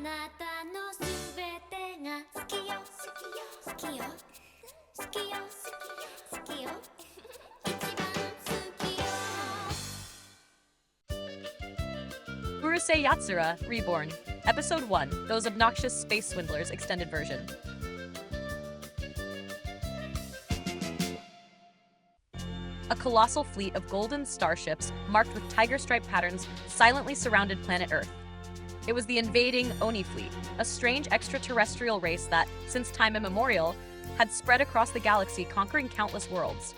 なたのすべてが好きよ好きよ好きよ好きよ好きよ一番好きよ Urusei Yatsura Reborn, Episode 1, Those Obnoxious Space Swindlers Extended Version. A colossal fleet of golden starships marked with tiger stripe patterns silently surrounded planet Earth. It was the invading Oni fleet, a strange extraterrestrial race that, since time immemorial, had spread across the galaxy, conquering countless worlds.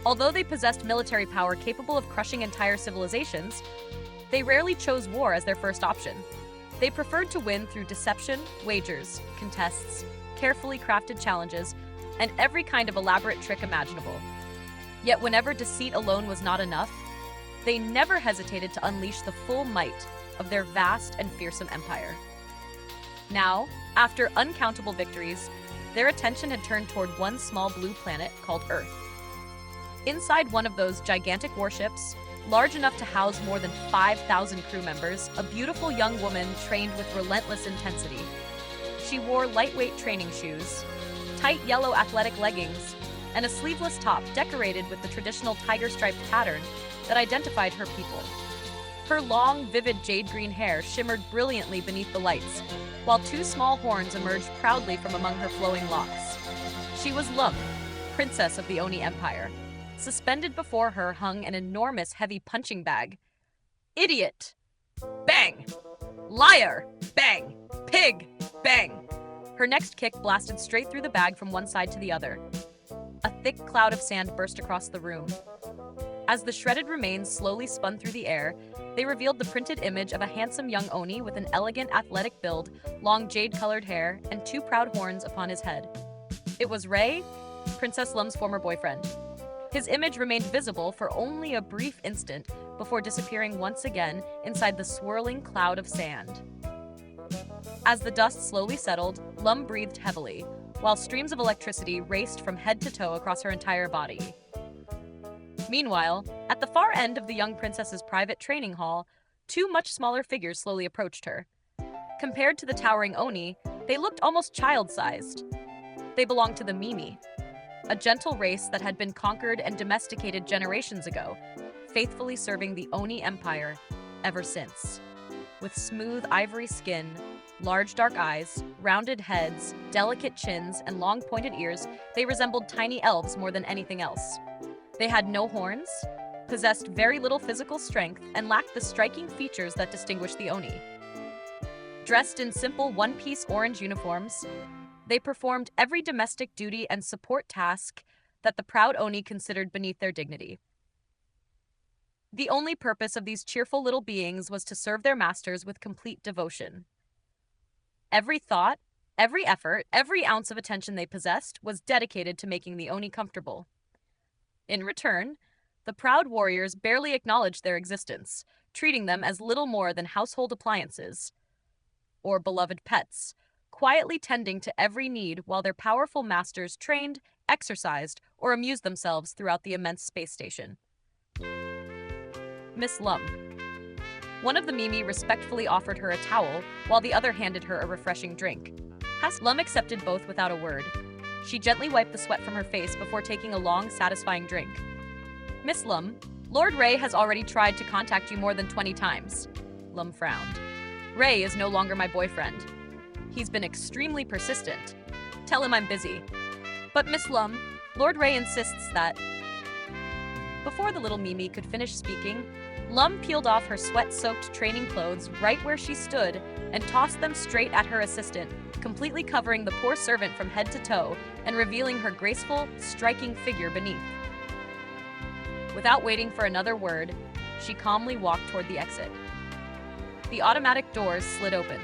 Although they possessed military power capable of crushing entire civilizations, they rarely chose war as their first option. They preferred to win through deception, wagers, contests, carefully crafted challenges, and every kind of elaborate trick imaginable. Yet whenever deceit alone was not enough, they never hesitated to unleash the full might of their vast and fearsome empire. Now, after uncountable victories, their attention had turned toward one small blue planet called Earth. Inside one of those gigantic warships, large enough to house more than 5,000 crew members, a beautiful young woman trained with relentless intensity. She wore lightweight training shoes, tight yellow athletic leggings, and a sleeveless top decorated with the traditional tiger-striped pattern that identified her people. Her long, vivid jade green hair shimmered brilliantly beneath the lights, while two small horns emerged proudly from among her flowing locks. She was Lum, princess of the Oni Empire. Suspended before her hung an enormous heavy punching bag. Idiot! Bang! Liar! Bang! Pig! Bang! Her next kick blasted straight through the bag from one side to the other. A thick cloud of sand burst across the room. As the shredded remains slowly spun through the air, they revealed the printed image of a handsome young Oni with an elegant athletic build, long jade-colored hair, and two proud horns upon his head. It was Ray, Princess Lum's former boyfriend. His image remained visible for only a brief instant before disappearing once again inside the swirling cloud of sand. As the dust slowly settled, Lum breathed heavily, while streams of electricity raced from head to toe across her entire body. Meanwhile, at the far end of the young princess's private training hall, two much smaller figures slowly approached her. Compared to the towering Oni, they looked almost child-sized. They belonged to the Mimi, a gentle race that had been conquered and domesticated generations ago, faithfully serving the Oni Empire ever since. With smooth ivory skin, large dark eyes, rounded heads, delicate chins, and long pointed ears, they resembled tiny elves more than anything else. They had no horns, possessed very little physical strength, and lacked the striking features that distinguish the Oni. Dressed in simple one-piece orange uniforms, they performed every domestic duty and support task that the proud Oni considered beneath their dignity. The only purpose of these cheerful little beings was to serve their masters with complete devotion. Every thought, every effort, every ounce of attention they possessed was dedicated to making the Oni comfortable. In return, the proud warriors barely acknowledged their existence, treating them as little more than household appliances or beloved pets, quietly tending to every need while their powerful masters trained, exercised, or amused themselves throughout the immense space station. Miss Lum. One of the Mimi respectfully offered her a towel, while the other handed her a refreshing drink. Lum accepted both without a word. She gently wiped the sweat from her face before taking a long, satisfying drink. Miss Lum, Lord Ray has already tried to contact you more than 20 times. Lum frowned. Ray is no longer my boyfriend. He's been extremely persistent. Tell him I'm busy. But Miss Lum, Lord Ray insists that... Before the little Mimi could finish speaking, Lum peeled off her sweat-soaked training clothes right where she stood and tossed them straight at her assistant, completely covering the poor servant from head to toe and revealing her graceful, striking figure beneath. Without waiting for another word, she calmly walked toward the exit. The automatic doors slid open.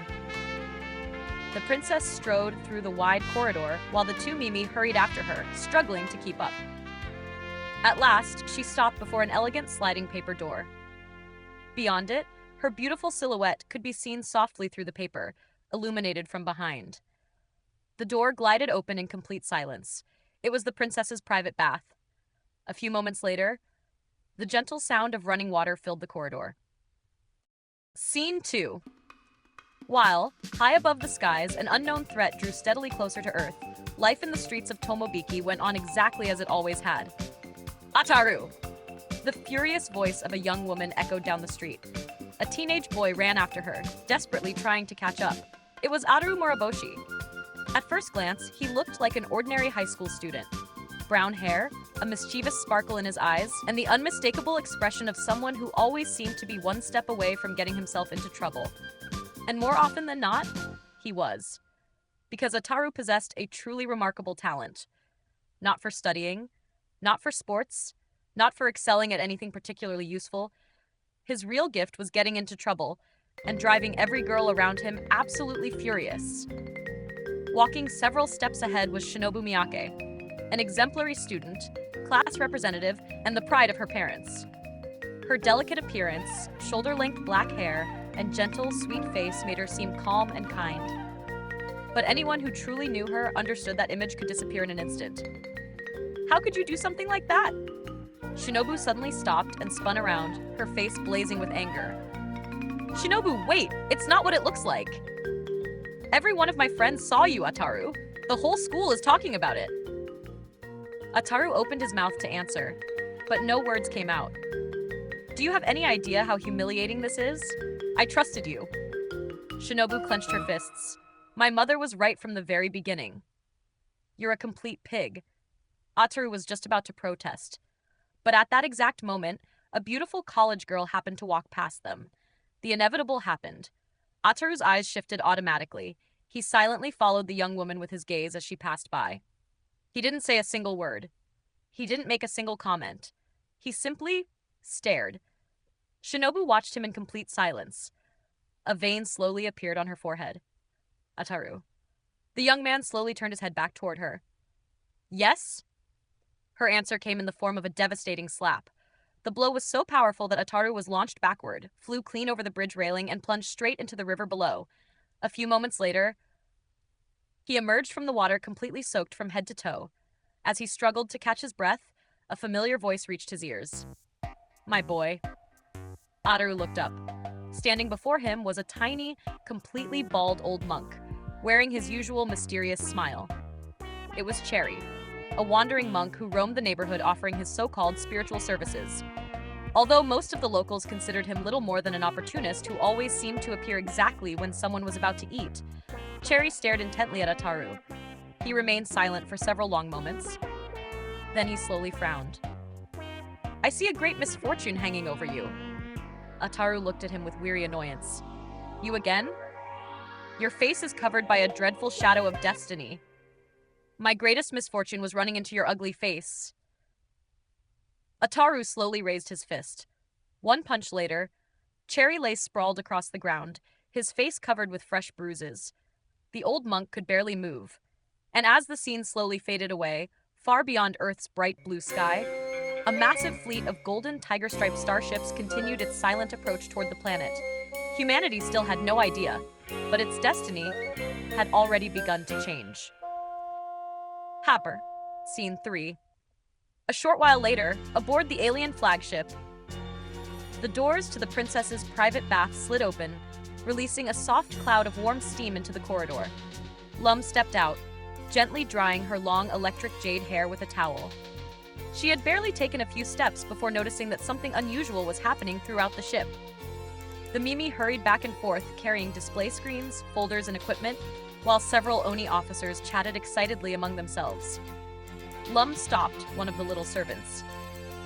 The princess strode through the wide corridor while the two Mimi hurried after her, struggling to keep up. At last, she stopped before an elegant sliding paper door. Beyond it, her beautiful silhouette could be seen softly through the paper, illuminated from behind. The door glided open in complete silence. It was the princess's private bath. A few moments later, the gentle sound of running water filled the corridor. Scene 2. While, high above the skies, an unknown threat drew steadily closer to Earth, life in the streets of Tomobiki went on exactly as it always had. Ataru! The furious voice of a young woman echoed down the street. A teenage boy ran after her, desperately trying to catch up. It was Ataru Moroboshi. At first glance, he looked like an ordinary high school student. Brown hair, a mischievous sparkle in his eyes, and the unmistakable expression of someone who always seemed to be one step away from getting himself into trouble. And more often than not, he was. Because Ataru possessed a truly remarkable talent. Not for studying, not for sports, not for excelling at anything particularly useful. His real gift was getting into trouble and driving every girl around him absolutely furious. Walking several steps ahead was Shinobu Miyake, an exemplary student, class representative, and the pride of her parents. Her delicate appearance, shoulder-length black hair, and gentle, sweet face made her seem calm and kind. But anyone who truly knew her understood that image could disappear in an instant. How could you do something like that? Shinobu suddenly stopped and spun around, her face blazing with anger. Shinobu, wait! It's not what it looks like! Every one of my friends saw you, Ataru. The whole school is talking about it. Ataru opened his mouth to answer, but no words came out. Do you have any idea how humiliating this is? I trusted you. Shinobu clenched her fists. My mother was right from the very beginning. You're a complete pig. Ataru was just about to protest. But at that exact moment, a beautiful college girl happened to walk past them. The inevitable happened. Ataru's eyes shifted automatically. He silently followed the young woman with his gaze as she passed by. He didn't say a single word. He didn't make a single comment. He simply stared. Shinobu watched him in complete silence. A vein slowly appeared on her forehead. Ataru. The young man slowly turned his head back toward her. Yes? Her answer came in the form of a devastating slap. The blow was so powerful that Ataru was launched backward, flew clean over the bridge railing, and plunged straight into the river below. A few moments later, he emerged from the water completely soaked from head to toe. As he struggled to catch his breath, a familiar voice reached his ears. My boy. Ataru looked up. Standing before him was a tiny, completely bald old monk, wearing his usual mysterious smile. It was Cherry, a wandering monk who roamed the neighborhood offering his so-called spiritual services. Although most of the locals considered him little more than an opportunist who always seemed to appear exactly when someone was about to eat, Cherry stared intently at Ataru. He remained silent for several long moments. Then he slowly frowned. I see a great misfortune hanging over you. Ataru looked at him with weary annoyance. You again? Your face is covered by a dreadful shadow of destiny. My greatest misfortune was running into your ugly face. Ataru slowly raised his fist. One punch later, Cherry lay sprawled across the ground, his face covered with fresh bruises. The old monk could barely move. And as the scene slowly faded away, far beyond Earth's bright blue sky, a massive fleet of golden tiger-striped starships continued its silent approach toward the planet. Humanity still had no idea, but its destiny had already begun to change. Happer, Scene 3. A short while later, aboard the alien flagship, the doors to the princess's private bath slid open, releasing a soft cloud of warm steam into the corridor. Lum stepped out, gently drying her long electric jade hair with a towel. She had barely taken a few steps before noticing that something unusual was happening throughout the ship. The Mimi hurried back and forth, carrying display screens, folders, and equipment, while several Oni officers chatted excitedly among themselves. Lum stopped one of the little servants.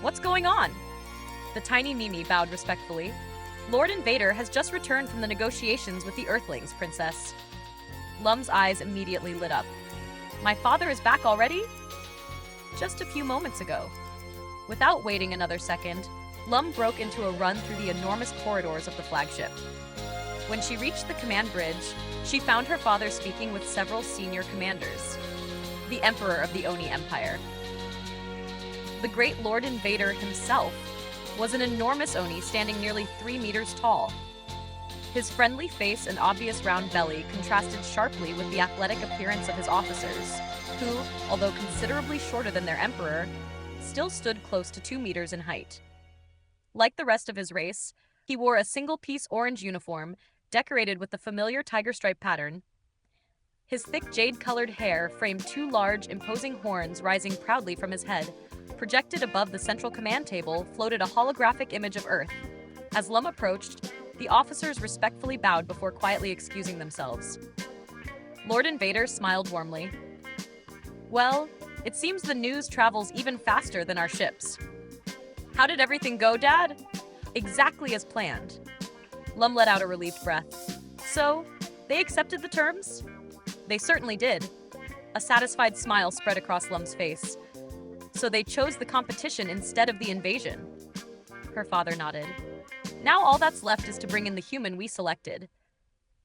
What's going on? The tiny Mimi bowed respectfully. Lord Invader has just returned from the negotiations with the Earthlings, Princess. Lum's eyes immediately lit up. My father is back already? Just a few moments ago. Without waiting another second, Lum broke into a run through the enormous corridors of the flagship. When she reached the command bridge, she found her father speaking with several senior commanders. The Emperor of the Oni Empire. The great Lord Invader himself was an enormous Oni standing nearly 3 meters tall. His friendly face and obvious round belly contrasted sharply with the athletic appearance of his officers, who, although considerably shorter than their emperor, still stood close to 2 meters in height. Like the rest of his race, he wore a single-piece orange uniform decorated with the familiar tiger stripe pattern. His thick jade-colored hair framed two large, imposing horns rising proudly from his head. Projected above the central command table floated a holographic image of Earth. As Lum approached, the officers respectfully bowed before quietly excusing themselves. Lord Invader smiled warmly. Well, it seems the news travels even faster than our ships. How did everything go, Dad? Exactly as planned. Lum let out a relieved breath. So, they accepted the terms? They certainly did. A satisfied smile spread across Lum's face. So they chose the competition instead of the invasion. Her father nodded. Now all that's left is to bring in the human we selected.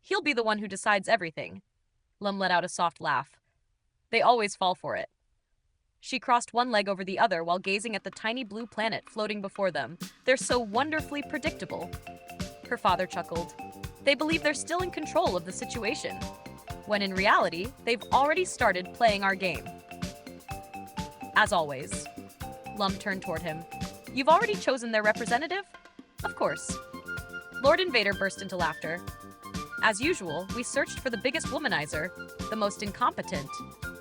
He'll be the one who decides everything. Lum let out a soft laugh. They always fall for it. She crossed one leg over the other while gazing at the tiny blue planet floating before them. They're so wonderfully predictable. Her father chuckled. They believe they're still in control of the situation, when in reality, they've already started playing our game. As always. Lum turned toward him. You've already chosen their representative? Of course. Lord Invader burst into laughter. As usual, we searched for the biggest womanizer, the most incompetent,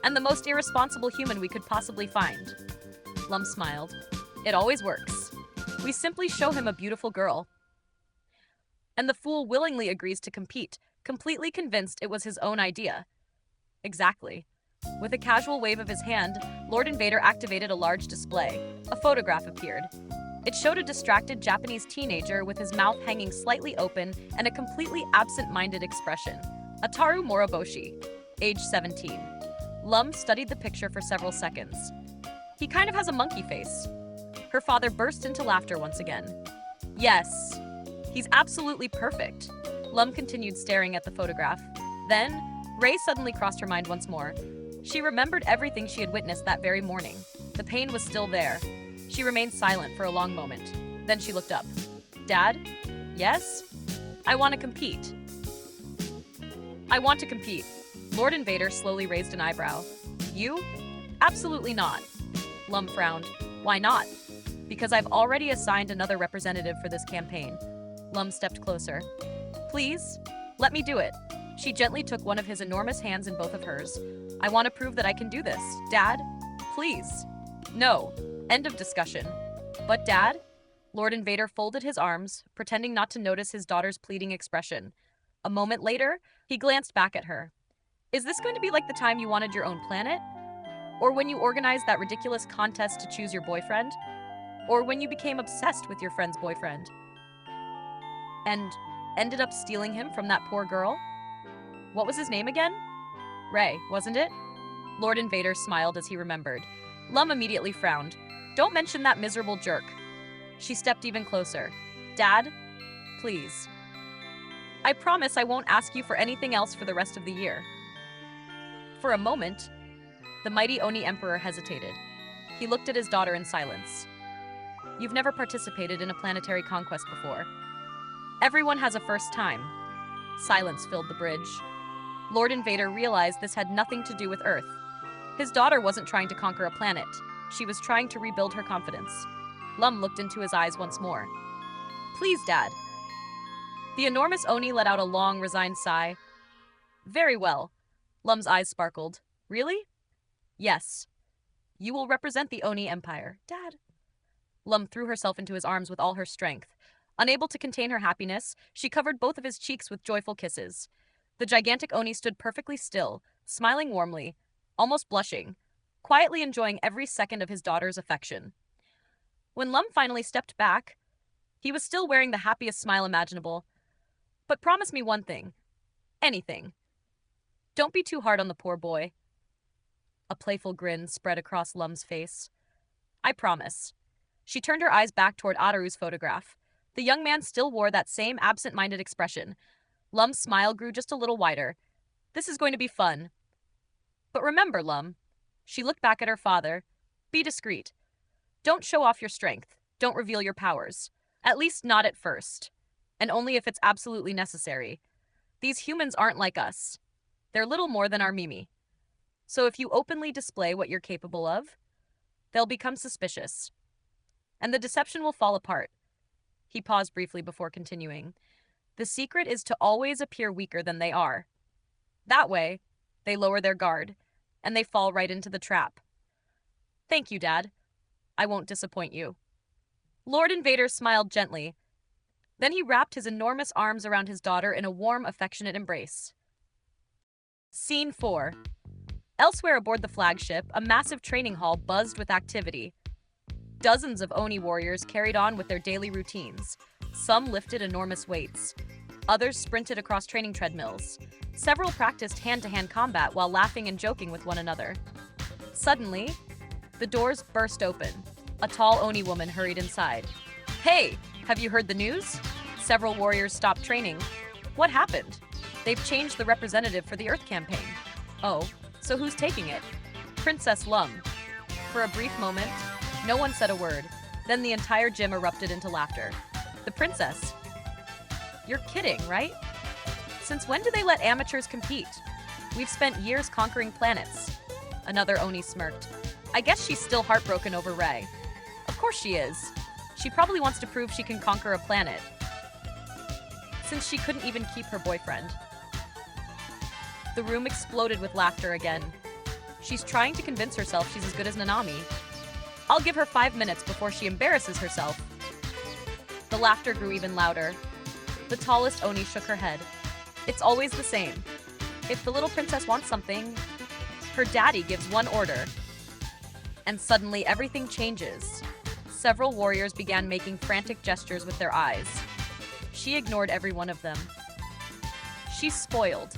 and the most irresponsible human we could possibly find. Lum smiled. It always works. We simply show him a beautiful girl. And the fool willingly agrees to compete, completely convinced it was his own idea. Exactly. With a casual wave of his hand, Lord Invader activated a large display. A photograph appeared. It showed a distracted Japanese teenager with his mouth hanging slightly open and a completely absent-minded expression. Ataru Moroboshi, age 17. Lum studied the picture for several seconds. He kind of has a monkey face. Her father burst into laughter once again. Yes, he's absolutely perfect. Lum continued staring at the photograph. Then, Ray suddenly crossed her mind once more. She remembered everything she had witnessed that very morning. The pain was still there. She remained silent for a long moment. Then she looked up. Dad? Yes? I want to compete. I want to compete. Lord Invader slowly raised an eyebrow. You? Absolutely not. Lum frowned. Why not? Because I've already assigned another representative for this campaign. Lum stepped closer. Please, let me do it. She gently took one of his enormous hands in both of hers. I want to prove that I can do this. Dad, please. No. End of discussion. But Dad? Lord Invader folded his arms, pretending not to notice his daughter's pleading expression. A moment later, he glanced back at her. Is this going to be like the time you wanted your own planet? Or when you organized that ridiculous contest to choose your boyfriend? Or when you became obsessed with your friend's boyfriend? And ended up stealing him from that poor girl? What was his name again? Ray, wasn't it? Lord Invader smiled as he remembered. Lum immediately frowned. Don't mention that miserable jerk. She stepped even closer. Dad, please. I promise I won't ask you for anything else for the rest of the year. For a moment, the mighty Oni Emperor hesitated. He looked at his daughter in silence. You've never participated in a planetary conquest before. Everyone has a first time. Silence filled the bridge. Lord Invader realized this had nothing to do with Earth. His daughter wasn't trying to conquer a planet. She was trying to rebuild her confidence. Lum looked into his eyes once more. Please, Dad. The enormous Oni let out a long, resigned sigh. Very well. Lum's eyes sparkled. Really? Yes. You will represent the Oni Empire, Dad. Lum threw herself into his arms with all her strength. Unable to contain her happiness, she covered both of his cheeks with joyful kisses. The gigantic Oni stood perfectly still, smiling warmly, almost blushing, quietly enjoying every second of his daughter's affection. When Lum finally stepped back, he was still wearing the happiest smile imaginable. But promise me one thing. Anything. Don't be too hard on the poor boy. A playful grin spread across Lum's face. I promise. She turned her eyes back toward Ataru's photograph. The young man still wore that same absent-minded expression. Lum's smile grew just a little wider. This is going to be fun. But remember, Lum. She looked back at her father. Be discreet. Don't show off your strength. Don't reveal your powers. At least not at first. And only if it's absolutely necessary. These humans aren't like us. They're little more than our Mimi. So if you openly display what you're capable of, they'll become suspicious. And the deception will fall apart. He paused briefly before continuing. The secret is to always appear weaker than they are. That way, they lower their guard, and they fall right into the trap. Thank you, Dad. I won't disappoint you. Lord Invader smiled gently. Then he wrapped his enormous arms around his daughter in a warm, affectionate embrace. Scene 4. Elsewhere aboard the flagship, a massive training hall buzzed with activity. Dozens of Oni warriors carried on with their daily routines. Some lifted enormous weights. Others sprinted across training treadmills. Several practiced hand-to-hand combat while laughing and joking with one another. Suddenly, the doors burst open. A tall Oni woman hurried inside. Hey, have you heard the news? Several warriors stopped training. What happened? They've changed the representative for the Earth campaign. Oh, so who's taking it? Princess Lum. For a brief moment, no one said a word. Then the entire gym erupted into laughter. The princess? You're kidding, right? Since when do they let amateurs compete? We've spent years conquering planets. Another Oni smirked. I guess she's still heartbroken over Ray. Of course she is. She probably wants to prove she can conquer a planet, since she couldn't even keep her boyfriend. The room exploded with laughter again. She's trying to convince herself she's as good as Nanami. I'll give her 5 minutes before she embarrasses herself. The laughter grew even louder. The tallest Oni shook her head. It's always the same. If the little princess wants something, her daddy gives one order. And suddenly everything changes. Several warriors began making frantic gestures with their eyes. She ignored every one of them. She's spoiled.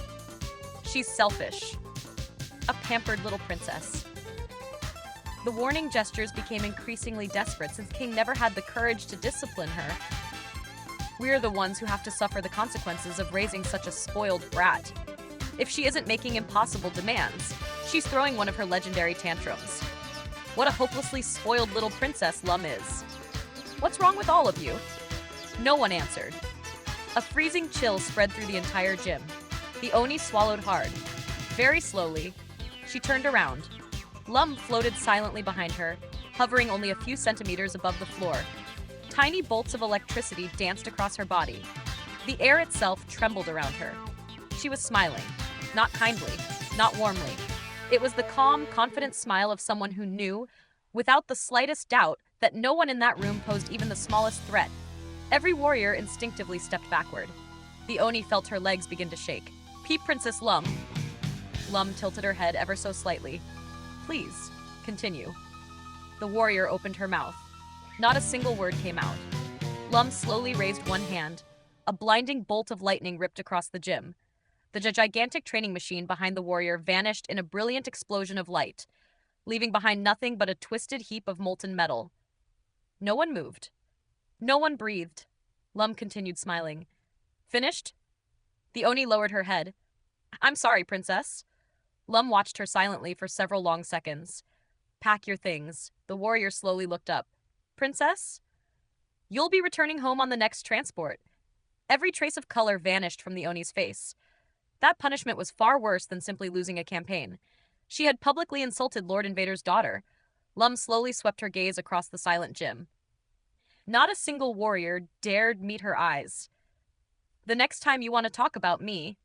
She's selfish. A pampered little princess. The warning gestures became increasingly desperate since King never had the courage to discipline her. We're the ones who have to suffer the consequences of raising such a spoiled brat. If she isn't making impossible demands, she's throwing one of her legendary tantrums. What a hopelessly spoiled little princess Lum is. What's wrong with all of you? No one answered. A freezing chill spread through the entire gym. The Oni swallowed hard. Very slowly, she turned around. Lum floated silently behind her, hovering only a few centimeters above the floor. Tiny bolts of electricity danced across her body. The air itself trembled around her. She was smiling, not kindly, not warmly. It was the calm, confident smile of someone who knew, without the slightest doubt, that no one in that room posed even the smallest threat. Every warrior instinctively stepped backward. The Oni felt her legs begin to shake. Peep Princess Lum. Lum tilted her head ever so slightly. Please, continue. The warrior opened her mouth. Not a single word came out. Lum slowly raised one hand. A blinding bolt of lightning ripped across the gym. The gigantic training machine behind the warrior vanished in a brilliant explosion of light, leaving behind nothing but a twisted heap of molten metal. No one moved. No one breathed. Lum continued smiling. Finished? The Oni lowered her head. I'm sorry, Princess. Lum watched her silently for several long seconds. Pack your things. The warrior slowly looked up. Princess? You'll be returning home on the next transport. Every trace of color vanished from the Oni's face. That punishment was far worse than simply losing a campaign. She had publicly insulted Lord Invader's daughter. Lum slowly swept her gaze across the silent gym. Not a single warrior dared meet her eyes. The next time you want to talk about me...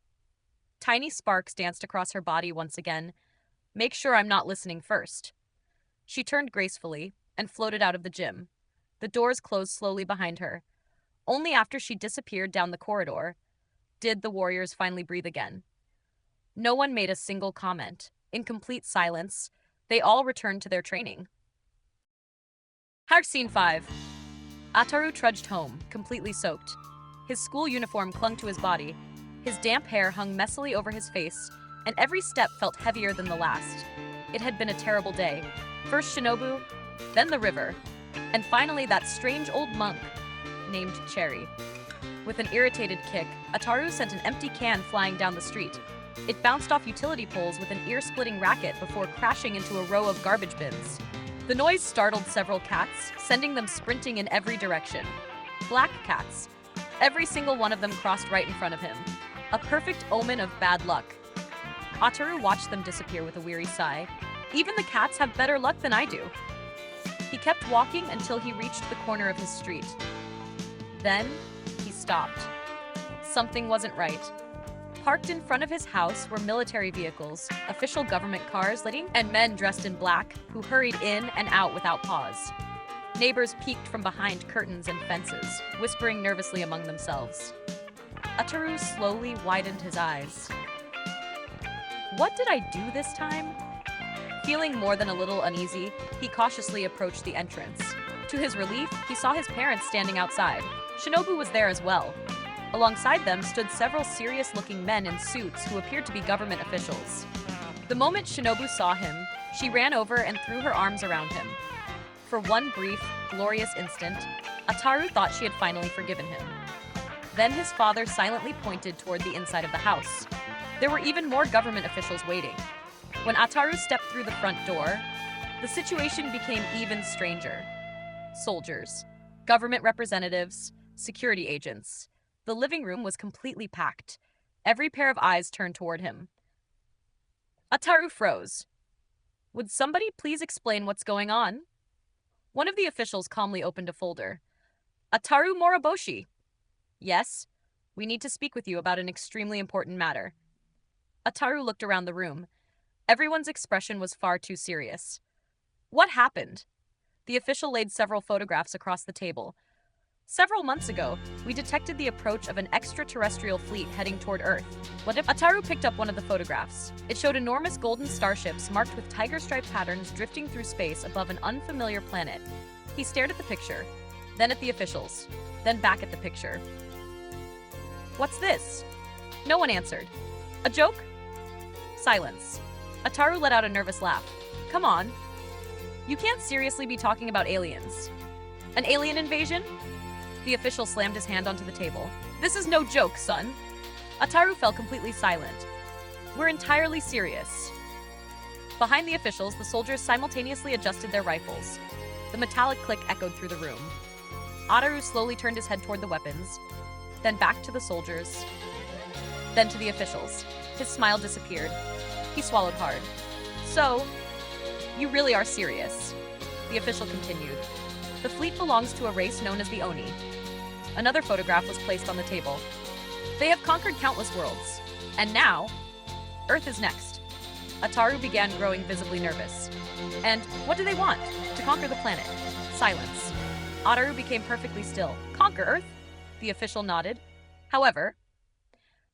Tiny sparks danced across her body once again. Make sure I'm not listening first. She turned gracefully and floated out of the gym. The doors closed slowly behind her. Only after she disappeared down the corridor did the warriors finally breathe again. No one made a single comment. In complete silence, they all returned to their training. Scene 5. Ataru trudged home, completely soaked. His school uniform clung to his body. His damp hair hung messily over his face, and every step felt heavier than the last. It had been a terrible day. First Shinobu, then the river, and finally that strange old monk named Cherry. With an irritated kick, Ataru sent an empty can flying down the street. It bounced off utility poles with an ear-splitting racket before crashing into a row of garbage bins. The noise startled several cats, sending them sprinting in every direction. Black cats. Every single one of them crossed right in front of him. A perfect omen of bad luck. Ataru watched them disappear with a weary sigh. Even the cats have better luck than I do. He kept walking until he reached the corner of his street. Then, he stopped. Something wasn't right. Parked in front of his house were military vehicles, official government cars, and men dressed in black who hurried in and out without pause. Neighbors peeked from behind curtains and fences, whispering nervously among themselves. Ataru slowly widened his eyes. What did I do this time? Feeling more than a little uneasy, he cautiously approached the entrance. To his relief, he saw his parents standing outside. Shinobu was there as well. Alongside them stood several serious-looking men in suits who appeared to be government officials. The moment Shinobu saw him, she ran over and threw her arms around him. For one brief, glorious instant, Ataru thought she had finally forgiven him. Then his father silently pointed toward the inside of the house. There were even more government officials waiting. When Ataru stepped through the front door, the situation became even stranger. Soldiers, government representatives, security agents. The living room was completely packed. Every pair of eyes turned toward him. Ataru froze. Would somebody please explain what's going on? One of the officials calmly opened a folder. Ataru Moroboshi. Yes, we need to speak with you about an extremely important matter. Ataru looked around the room. Everyone's expression was far too serious. What happened? The official laid several photographs across the table. Several months ago, we detected the approach of an extraterrestrial fleet heading toward Earth. What if Ataru picked up one of the photographs? It showed enormous golden starships marked with tiger-stripe patterns drifting through space above an unfamiliar planet. He stared at the picture, then at the officials, then back at the picture. What's this? No one answered. A joke? Silence. Ataru let out a nervous laugh. Come on. You can't seriously be talking about aliens. An alien invasion? The official slammed his hand onto the table. This is no joke, son. Ataru fell completely silent. We're entirely serious. Behind the officials, the soldiers simultaneously adjusted their rifles. The metallic click echoed through the room. Ataru slowly turned his head toward the weapons, then back to the soldiers, then to the officials. His smile disappeared. He swallowed hard. So, you really are serious. The official continued. The fleet belongs to a race known as the Oni. Another photograph was placed on the table. They have conquered countless worlds. And now, Earth is next. Ataru began growing visibly nervous. And what do they want? To conquer the planet. Silence. Ataru became perfectly still. Conquer Earth? The official nodded. However,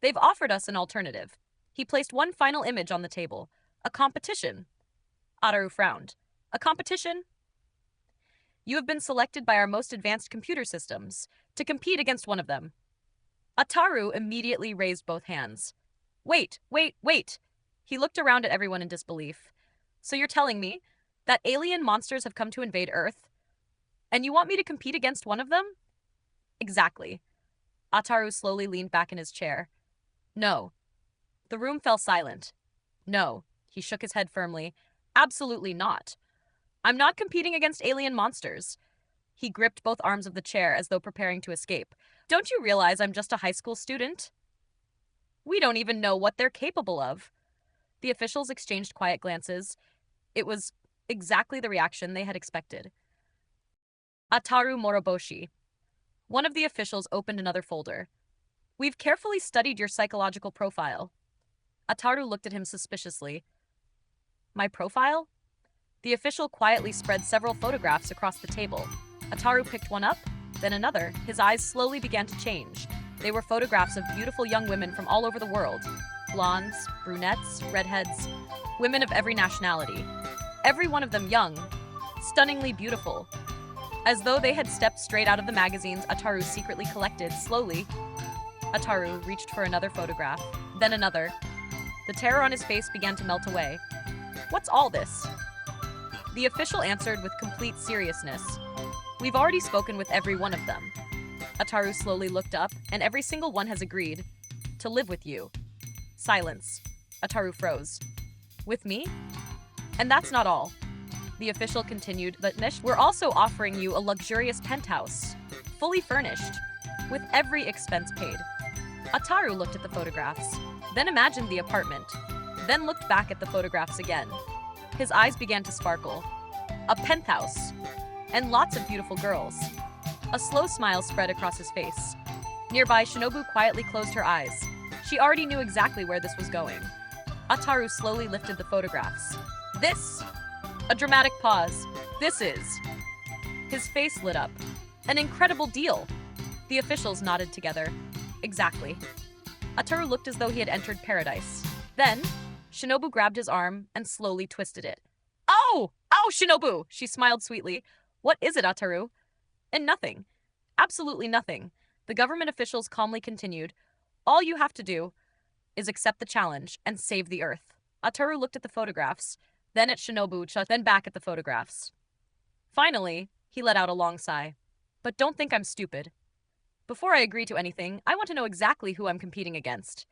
they've offered us an alternative. He placed one final image on the table. A competition. Ataru frowned. A competition? You have been selected by our most advanced computer systems to compete against one of them. Ataru immediately raised both hands. Wait. He looked around at everyone in disbelief. So you're telling me that alien monsters have come to invade Earth? And you want me to compete against one of them? Exactly. Ataru slowly leaned back in his chair. No. The room fell silent. No. He shook his head firmly. Absolutely not. I'm not competing against alien monsters. He gripped both arms of the chair as though preparing to escape. Don't you realize I'm just a high school student? We don't even know what they're capable of. The officials exchanged quiet glances. It was exactly the reaction they had expected. Ataru Moroboshi. One of the officials opened another folder. We've carefully studied your psychological profile. Ataru looked at him suspiciously. My profile? The official quietly spread several photographs across the table. Ataru picked one up, then another. His eyes slowly began to change. They were photographs of beautiful young women from all over the world. Blondes, brunettes, redheads, women of every nationality. Every one of them young, stunningly beautiful. As though they had stepped straight out of the magazines Ataru secretly collected. Slowly, Ataru reached for another photograph, then another. The terror on his face began to melt away. What's all this? The official answered with complete seriousness. We've already spoken with every one of them. Ataru slowly looked up, and every single one has agreed to live with you. Silence. Ataru froze. With me? And that's not all. The official continued, but we're also offering you a luxurious penthouse, fully furnished, with every expense paid. Ataru looked at the photographs, then imagined the apartment, then looked back at the photographs again. His eyes began to sparkle. A penthouse, and lots of beautiful girls. A slow smile spread across his face. Nearby, Shinobu quietly closed her eyes. She already knew exactly where this was going. Ataru slowly lifted the photographs. This? A dramatic pause. This is. His face lit up. An incredible deal. The officials nodded together. Exactly. Ataru looked as though he had entered paradise. Then, Shinobu grabbed his arm and slowly twisted it. Oh! Oh, Shinobu! She smiled sweetly. What is it, Ataru? And nothing. Absolutely nothing. The government officials calmly continued. All you have to do is accept the challenge and save the Earth. Ataru looked at the photographs, then at Shinobu, then back at the photographs. Finally, he let out a long sigh. But don't think I'm stupid. Before I agree to anything, I want to know exactly who I'm competing against.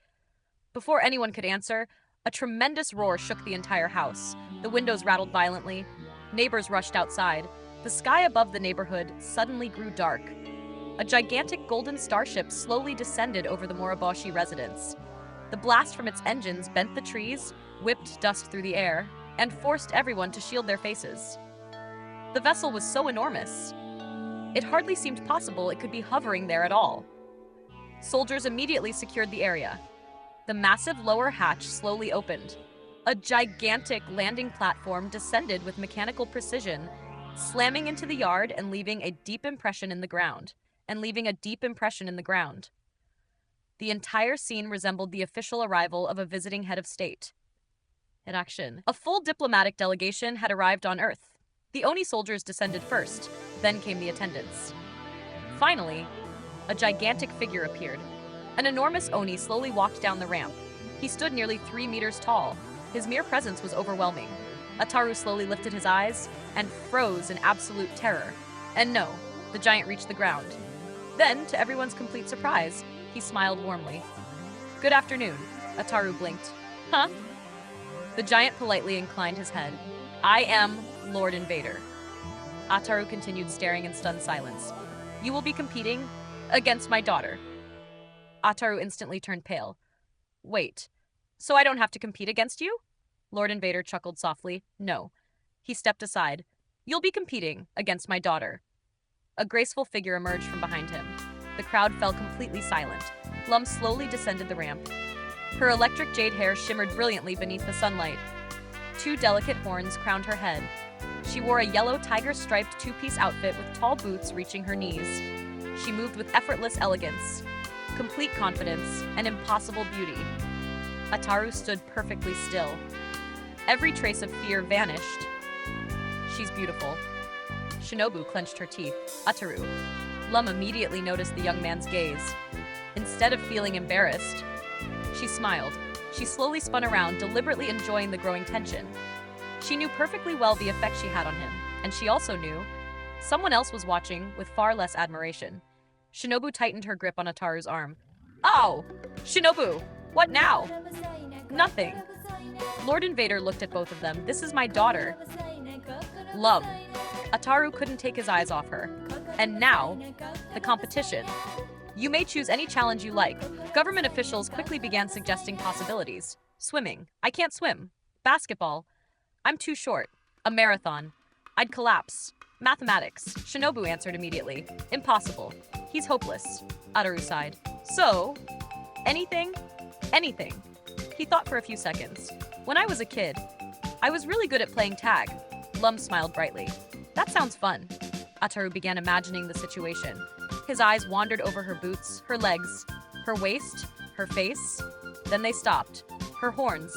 Before anyone could answer, a tremendous roar shook the entire house. The windows rattled violently. Neighbors rushed outside. The sky above the neighborhood suddenly grew dark. A gigantic golden starship slowly descended over the Moroboshi residence. The blast from its engines bent the trees, whipped dust through the air, and forced everyone to shield their faces. The vessel was so enormous. It hardly seemed possible it could be hovering there at all. Soldiers immediately secured the area. The massive lower hatch slowly opened. A gigantic landing platform descended with mechanical precision, slamming into the yard and leaving a deep impression in the ground. The entire scene resembled the official arrival of a visiting head of state. In action, a full diplomatic delegation had arrived on Earth. The Oni soldiers descended first, then came the attendants. Finally, a gigantic figure appeared. An enormous Oni slowly walked down the ramp. He stood nearly 3 meters tall. His mere presence was overwhelming. Ataru slowly lifted his eyes and froze in absolute terror. And no, the giant reached the ground. Then, to everyone's complete surprise, he smiled warmly. Good afternoon, Ataru blinked. Huh? The giant politely inclined his head. I am Lord Invader. Ataru continued staring in stunned silence. You will be competing against my daughter. Ataru instantly turned pale. Wait, so I don't have to compete against you? Lord Invader chuckled softly. No. He stepped aside. You'll be competing against my daughter. A graceful figure emerged from behind him. The crowd fell completely silent. Lum slowly descended the ramp. Her electric jade hair shimmered brilliantly beneath the sunlight. 2 delicate horns crowned her head. She wore a yellow tiger-striped 2-piece outfit with tall boots reaching her knees. She moved with effortless elegance, complete confidence, and impossible beauty. Ataru stood perfectly still. Every trace of fear vanished. She's beautiful. Shinobu clenched her teeth. Ataru. Lum immediately noticed the young man's gaze. Instead of feeling embarrassed, she smiled. She slowly spun around, deliberately enjoying the growing tension. She knew perfectly well the effect she had on him, and she also knew someone else was watching with far less admiration. Shinobu tightened her grip on Ataru's arm. Oh! Shinobu! What now? Nothing. Lord Invader looked at both of them. This is my daughter. Lum. Ataru couldn't take his eyes off her. And now, the competition. You may choose any challenge you like. Government officials quickly began suggesting possibilities. Swimming. I can't swim. Basketball. I'm too short. A marathon. I'd collapse. Mathematics. Shinobu answered immediately. Impossible. He's hopeless. Ataru sighed. So, anything? Anything. He thought for a few seconds. When I was a kid, I was really good at playing tag. Lum smiled brightly. That sounds fun. Ataru began imagining the situation. His eyes wandered over her boots, her legs, her waist, her face. Then they stopped. Her horns.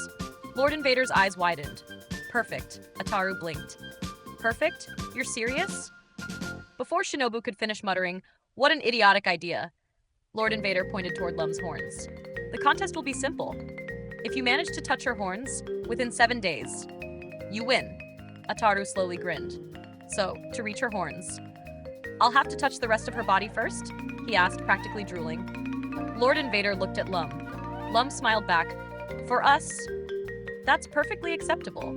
Lord Invader's eyes widened. Perfect. Ataru blinked. Perfect? You're serious? Before Shinobu could finish muttering, what an idiotic idea, Lord Invader pointed toward Lum's horns. The contest will be simple. If you manage to touch her horns within 7 days, you win. Ataru slowly grinned. So, to reach her horns, I'll have to touch the rest of her body first? He asked, practically drooling. Lord Invader looked at Lum. Lum smiled back. For us, that's perfectly acceptable.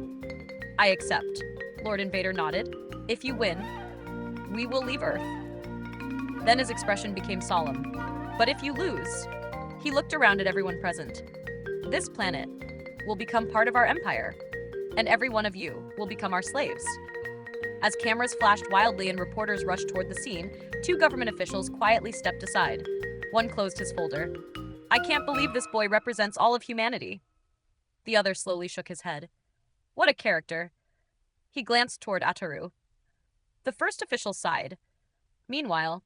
I accept. Lord Invader nodded. If you win, we will leave Earth. Then his expression became solemn. But if you lose, he looked around at everyone present. This planet will become part of our empire, and every one of you will become our slaves. As cameras flashed wildly and reporters rushed toward the scene, 2 government officials quietly stepped aside. One closed his folder. I can't believe this boy represents all of humanity. The other slowly shook his head. What a character. He glanced toward Ataru. The first official sighed. Meanwhile,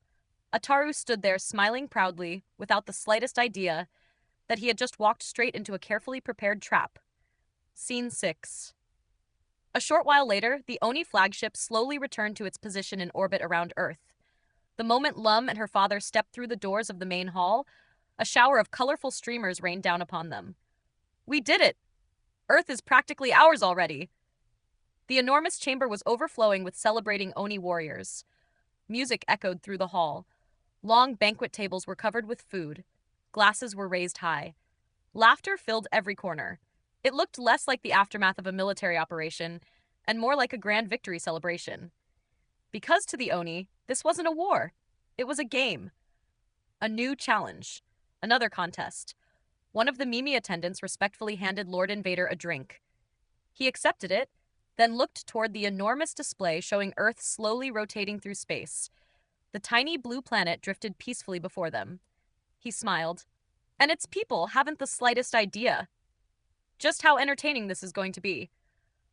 Ataru stood there smiling proudly, without the slightest idea that he had just walked straight into a carefully prepared trap. Scene 6. A short while later, the Oni flagship slowly returned to its position in orbit around Earth. The moment Lum and her father stepped through the doors of the main hall, a shower of colorful streamers rained down upon them. We did it! Earth is practically ours already! The enormous chamber was overflowing with celebrating Oni warriors. Music echoed through the hall. Long banquet tables were covered with food. Glasses were raised high. Laughter filled every corner. It looked less like the aftermath of a military operation and more like a grand victory celebration. Because to the Oni, this wasn't a war. It was a game. A new challenge. Another contest. One of the Mimi attendants respectfully handed Lord Invader a drink. He accepted it, then looked toward the enormous display showing Earth slowly rotating through space. The tiny blue planet drifted peacefully before them. He smiled. And its people haven't the slightest idea just how entertaining this is going to be.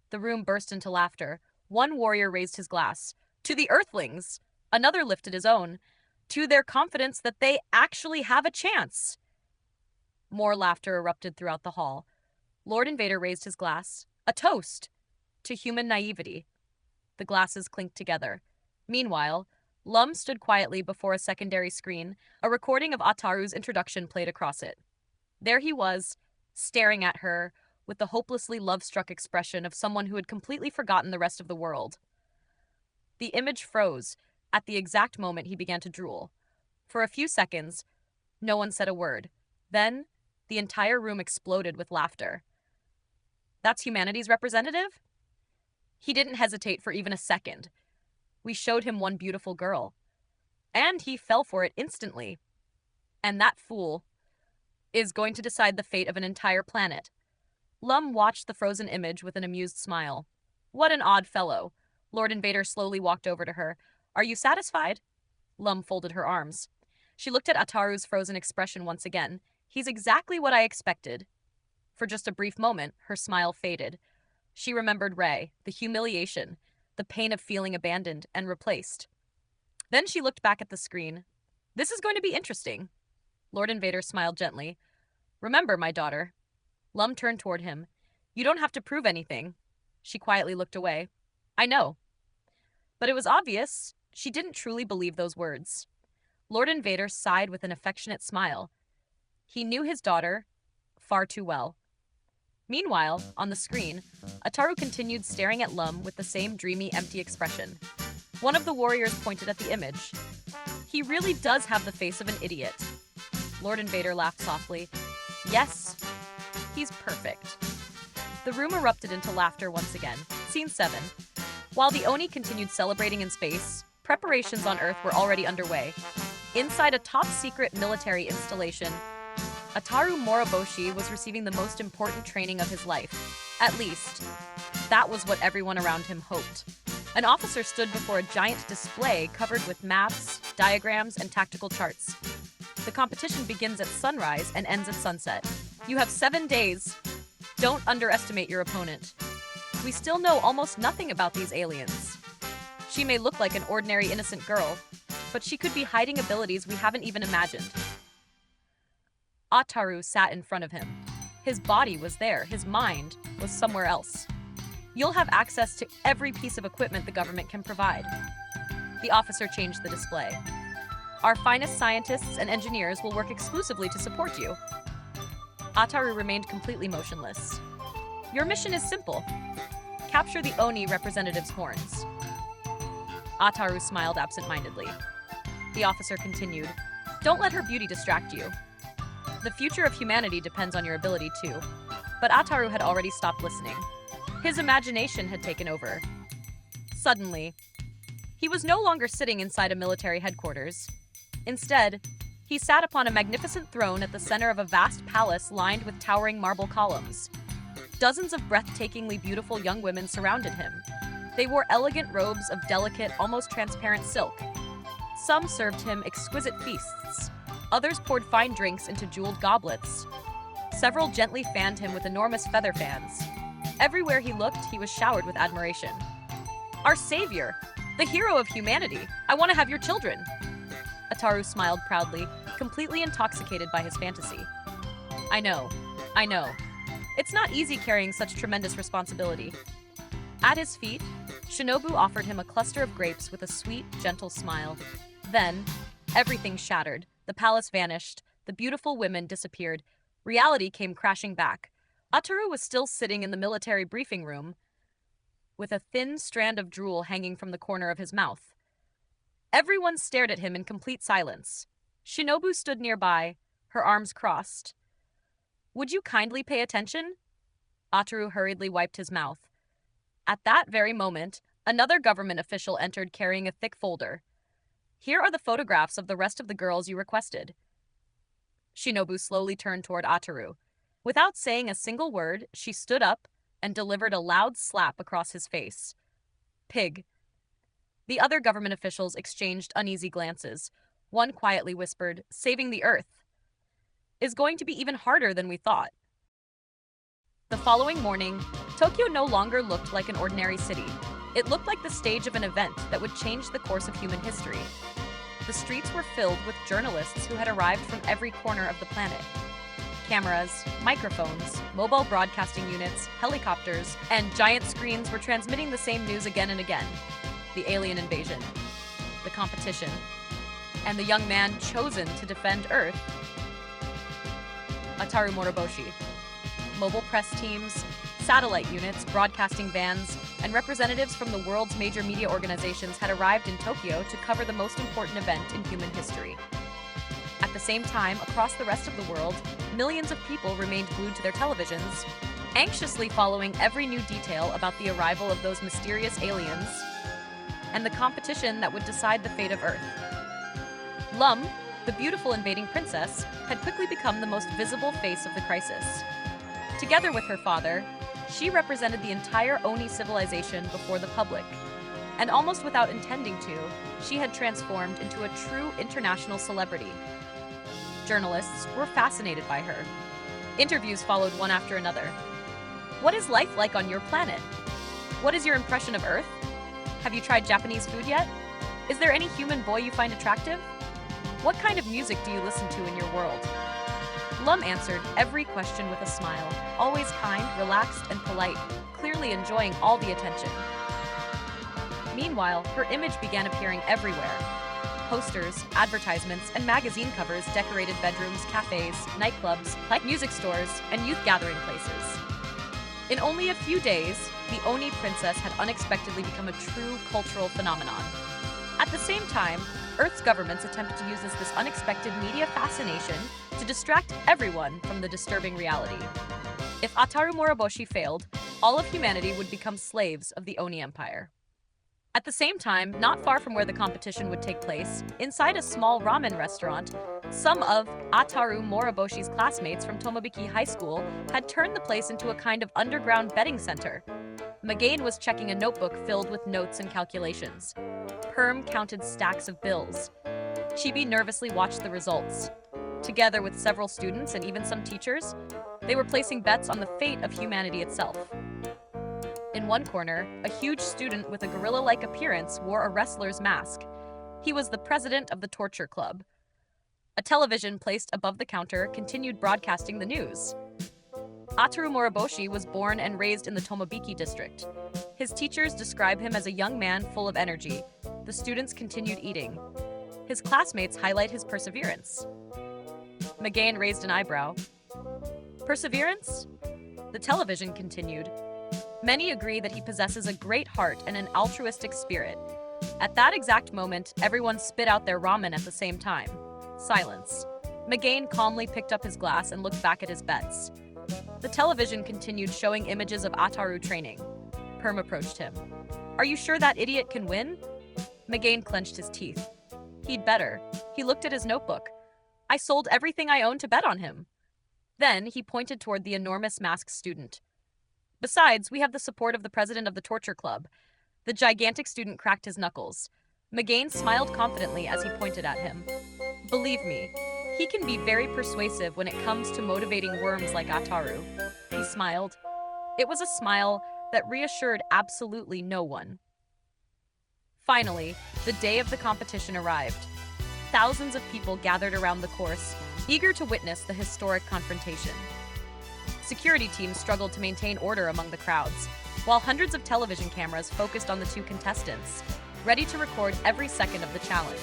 The room burst into laughter. One warrior raised his glass. To the Earthlings! Another lifted his own. To their confidence that they actually have a chance! More laughter erupted throughout the hall. Lord Invader raised his glass. A toast! To human naivety. The glasses clinked together. Meanwhile, Lum stood quietly before a secondary screen. A recording of Ataru's introduction played across it. There he was, staring at her with the hopelessly love-struck expression of someone who had completely forgotten the rest of the world. The image froze at the exact moment he began to drool. For a few seconds, no one said a word. Then, the entire room exploded with laughter. That's humanity's representative? He didn't hesitate for even a second. We showed him one beautiful girl. And he fell for it instantly. And that fool is going to decide the fate of an entire planet. Lum watched the frozen image with an amused smile. What an odd fellow. Lord Invader slowly walked over to her. Are you satisfied? Lum folded her arms. She looked at Ataru's frozen expression once again. He's exactly what I expected. For just a brief moment, her smile faded. She remembered Ray, the humiliation, the pain of feeling abandoned and replaced. Then she looked back at the screen. This is going to be interesting. Lord Invader smiled gently. Remember, my daughter. Lum turned toward him. You don't have to prove anything. She quietly looked away. I know. But it was obvious she didn't truly believe those words. Lord Invader sighed with an affectionate smile. He knew his daughter far too well. Meanwhile, on the screen, Ataru continued staring at Lum with the same dreamy, empty expression. One of the warriors pointed at the image. He really does have the face of an idiot. Lord Invader laughed softly. Yes, he's perfect. The room erupted into laughter once again. Scene 7. While the Oni continued celebrating in space, preparations on Earth were already underway. Inside a top-secret military installation, Ataru Moroboshi was receiving the most important training of his life. At least, that was what everyone around him hoped. An officer stood before a giant display covered with maps, diagrams, and tactical charts. The competition begins at sunrise and ends at sunset. You have 7 days. Don't underestimate your opponent. We still know almost nothing about these aliens. She may look like an ordinary innocent girl, but she could be hiding abilities we haven't even imagined. Ataru sat in front of him. His body was there, his mind was somewhere else. You'll have access to every piece of equipment the government can provide. The officer changed the display. Our finest scientists and engineers will work exclusively to support you. Ataru remained completely motionless. Your mission is simple. Capture the Oni representative's horns. Ataru smiled absent-mindedly. The officer continued. Don't let her beauty distract you. The future of humanity depends on your ability too. But Ataru had already stopped listening. His imagination had taken over. Suddenly, he was no longer sitting inside a military headquarters. Instead, he sat upon a magnificent throne at the center of a vast palace lined with towering marble columns. Dozens of breathtakingly beautiful young women surrounded him. They wore elegant robes of delicate, almost transparent silk. Some served him exquisite feasts, Others poured fine drinks into jeweled goblets. Several gently fanned him with enormous feather fans. Everywhere he looked, he was showered with admiration. Our savior! The hero of humanity! I want to have your children! Ataru smiled proudly, completely intoxicated by his fantasy. I know. It's not easy carrying such tremendous responsibility. At his feet, Shinobu offered him a cluster of grapes with a sweet, gentle smile. Then, everything shattered. The palace vanished. The beautiful women disappeared. Reality came crashing back. Ataru was still sitting in the military briefing room, with a thin strand of drool hanging from the corner of his mouth. Everyone stared at him in complete silence. Shinobu stood nearby, her arms crossed. Would you kindly pay attention? Ataru hurriedly wiped his mouth. At that very moment, another government official entered carrying a thick folder. Here are the photographs of the rest of the girls you requested. Shinobu slowly turned toward Ataru. Without saying a single word, she stood up and delivered a loud slap across his face. Pig. The other government officials exchanged uneasy glances. One quietly whispered, "Saving the Earth is going to be even harder than we thought." The following morning, Tokyo no longer looked like an ordinary city. It looked like the stage of an event that would change the course of human history. The streets were filled with journalists who had arrived from every corner of the planet. Cameras, microphones, mobile broadcasting units, helicopters, and giant screens were transmitting the same news again and again. The alien invasion, the competition, and the young man chosen to defend Earth. Ataru Moroboshi. Mobile press teams, satellite units, broadcasting vans, and representatives from the world's major media organizations had arrived in Tokyo to cover the most important event in human history. At the same time, across the rest of the world, millions of people remained glued to their televisions, anxiously following every new detail about the arrival of those mysterious aliens and the competition that would decide the fate of Earth. Lum, the beautiful invading princess, had quickly become the most visible face of the crisis. Together with her father, she represented the entire Oni civilization before the public, and almost without intending to, she had transformed into a true international celebrity. Journalists were fascinated by her. Interviews followed one after another. What is life like on your planet? What is your impression of Earth? Have you tried Japanese food yet? Is there any human boy you find attractive? What kind of music do you listen to in your world? Lum answered every question with a smile, always kind, relaxed, and polite, clearly enjoying all the attention. Meanwhile, her image began appearing everywhere. Posters, advertisements, and magazine covers decorated bedrooms, cafes, nightclubs, music stores, and youth gathering places. In only a few days, the Oni princess had unexpectedly become a true cultural phenomenon. At the same time, Earth's governments attempted to use this unexpected media fascination to distract everyone from the disturbing reality. If Ataru Moroboshi failed, all of humanity would become slaves of the Oni Empire. At the same time, not far from where the competition would take place, inside a small ramen restaurant, some of Ataru Moroboshi's classmates from Tomobiki High School had turned the place into a kind of underground betting center. Magain was checking a notebook filled with notes and calculations. Perm counted stacks of bills. Chibi nervously watched the results. Together with several students and even some teachers, they were placing bets on the fate of humanity itself. In one corner, a huge student with a gorilla-like appearance wore a wrestler's mask. He was the president of the torture club. A television placed above the counter continued broadcasting the news. Ataru Moroboshi was born and raised in the Tomobiki district. His teachers describe him as a young man full of energy. The students continued eating. His classmates highlight his perseverance. Magain raised an eyebrow. Perseverance? The television continued. Many agree that he possesses a great heart and an altruistic spirit. At that exact moment, everyone spit out their ramen at the same time. Silence. Magain calmly picked up his glass and looked back at his bets. The television continued showing images of Ataru training. Perm approached him. "Are you sure that idiot can win?" Magain clenched his teeth. He'd better. He looked at his notebook. "I sold everything I owned to bet on him." Then he pointed toward the enormous masked student. "Besides, we have the support of the president of the torture club." The gigantic student cracked his knuckles. Magain smiled confidently as he pointed at him. "Believe me, He can be very persuasive when it comes to motivating worms like Ataru. He smiled. It was a smile that reassured absolutely no one. Finally, the day of the competition arrived. Thousands of people gathered around the course, eager to witness the historic confrontation. Security teams struggled to maintain order among the crowds, while hundreds of television cameras focused on the two contestants, ready to record every second of the challenge.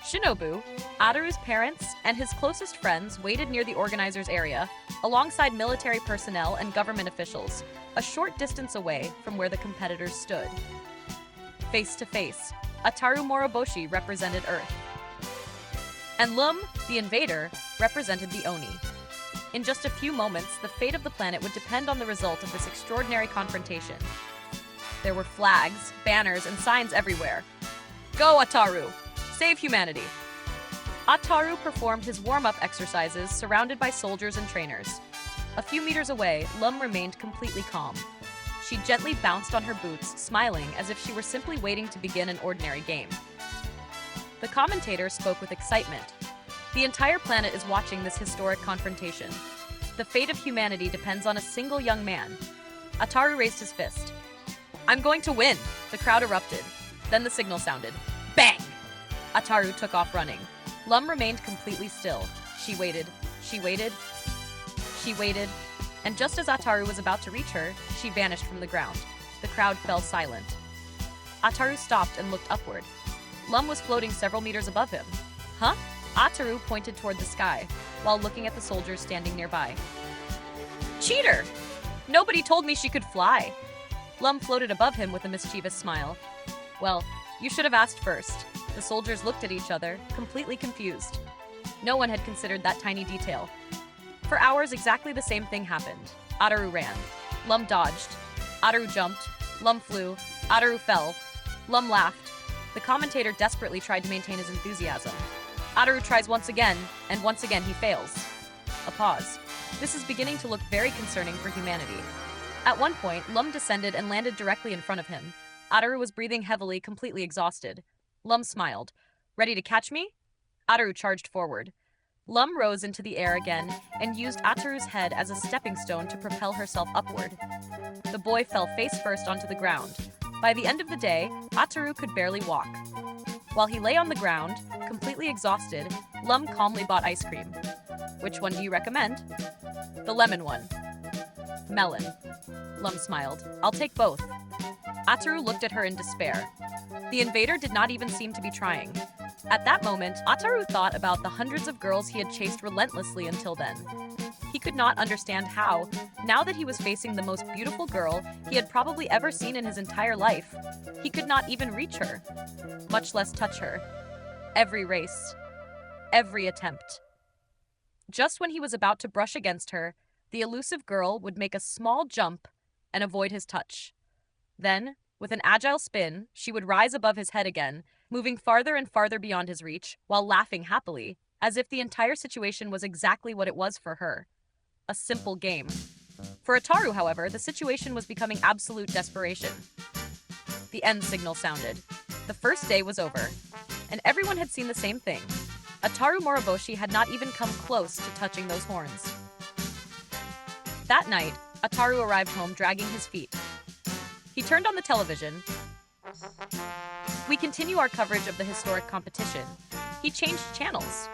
Shinobu, Ataru's parents, and his closest friends waited near the organizers' area, alongside military personnel and government officials, a short distance away from where the competitors stood. Face to face, Ataru Moroboshi represented Earth, and Lum, the invader, represented the Oni. In just a few moments, the fate of the planet would depend on the result of this extraordinary confrontation. There were flags, banners, and signs everywhere. Go, Ataru! Save humanity! Ataru performed his warm-up exercises surrounded by soldiers and trainers. A few meters away, Lum remained completely calm. She gently bounced on her boots, smiling as if she were simply waiting to begin an ordinary game. The commentator spoke with excitement. The entire planet is watching this historic confrontation. The fate of humanity depends on a single young man. Ataru raised his fist. I'm going to win! The crowd erupted. Then the signal sounded. Bang! Ataru took off running. Lum remained completely still. She waited. She waited. She waited. And just as Ataru was about to reach her, she vanished from the ground. The crowd fell silent. Ataru stopped and looked upward. Lum was floating several meters above him. Huh? Ataru pointed toward the sky, while looking at the soldiers standing nearby. Cheater! Nobody told me she could fly. Lum floated above him with a mischievous smile. Well, you should have asked first. The soldiers looked at each other, completely confused. No one had considered that tiny detail. For hours, exactly the same thing happened. Ataru ran. Lum dodged. Ataru jumped. Lum flew. Ataru fell. Lum laughed. The commentator desperately tried to maintain his enthusiasm. Ataru tries once again, and once again he fails. A pause. This is beginning to look very concerning for humanity. At one point, Lum descended and landed directly in front of him. Ataru was breathing heavily, completely exhausted. Lum smiled. Ready to catch me? Ataru charged forward. Lum rose into the air again and used Ataru's head as a stepping stone to propel herself upward. The boy fell face first onto the ground. By the end of the day, Ataru could barely walk. While he lay on the ground, completely exhausted, Lum calmly bought ice cream. Which one do you recommend? The lemon one. Melon. Lum smiled. I'll take both. Ataru looked at her in despair. The invader did not even seem to be trying. At that moment, Ataru thought about the hundreds of girls he had chased relentlessly until then. He could not understand how, now that he was facing the most beautiful girl he had probably ever seen in his entire life, he could not even reach her, much less touch her. Every race, every attempt. Just when he was about to brush against her, the elusive girl would make a small jump and avoid his touch. Then, with an agile spin, she would rise above his head again, moving farther and farther beyond his reach, while laughing happily, as if the entire situation was exactly what it was for her. A simple game. For Ataru, however, the situation was becoming absolute desperation. The end signal sounded. The first day was over, and everyone had seen the same thing. Ataru Moroboshi had not even come close to touching those horns. That night, Ataru arrived home dragging his feet. He turned on the television. We continue our coverage of the historic competition. He changed channels.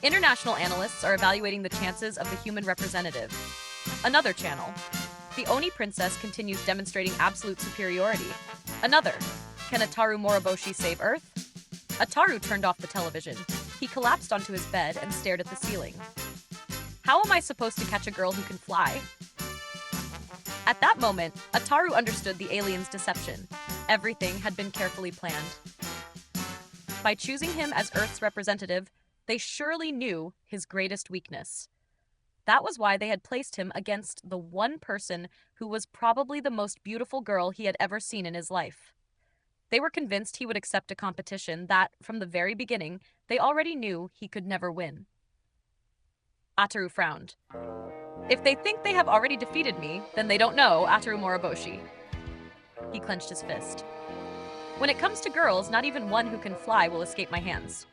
International analysts are evaluating the chances of the human representative. Another channel. The Oni princess continues demonstrating absolute superiority. Another. Can Ataru Moroboshi save Earth? Ataru turned off the television. He collapsed onto his bed and stared at the ceiling. How am I supposed to catch a girl who can fly? At that moment, Ataru understood the alien's deception. Everything had been carefully planned. By choosing him as Earth's representative, they surely knew his greatest weakness. That was why they had placed him against the one person who was probably the most beautiful girl he had ever seen in his life. They were convinced he would accept a competition that, from the very beginning, they already knew he could never win. Ataru frowned. If they think they have already defeated me, then they don't know Ataru Moroboshi. He clenched his fist. When it comes to girls, not even one who can fly will escape my hands.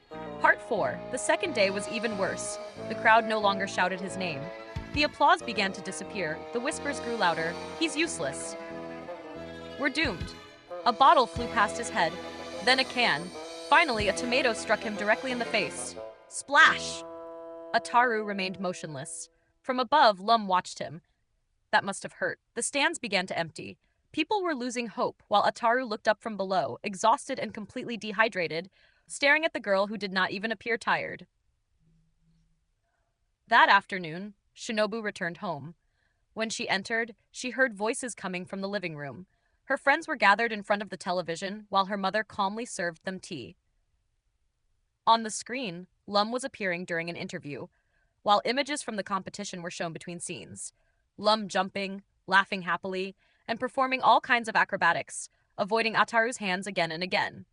Part 4. The second day was even worse. The crowd no longer shouted his name. The applause began to disappear. The whispers grew louder. He's useless. We're doomed. A bottle flew past his head, then a can. Finally, a tomato struck him directly in the face. Splash! Ataru remained motionless. From above, Lum watched him. That must have hurt. The stands began to empty. People were losing hope, while Ataru looked up from below, exhausted and completely dehydrated, staring at the girl who did not even appear tired. That afternoon, Shinobu returned home. When she entered, she heard voices coming from the living room. Her friends were gathered in front of the television, while her mother calmly served them tea. On the screen, Lum was appearing during an interview, while images from the competition were shown between scenes. Lum jumping, laughing happily, and performing all kinds of acrobatics, avoiding Ataru's hands again and again.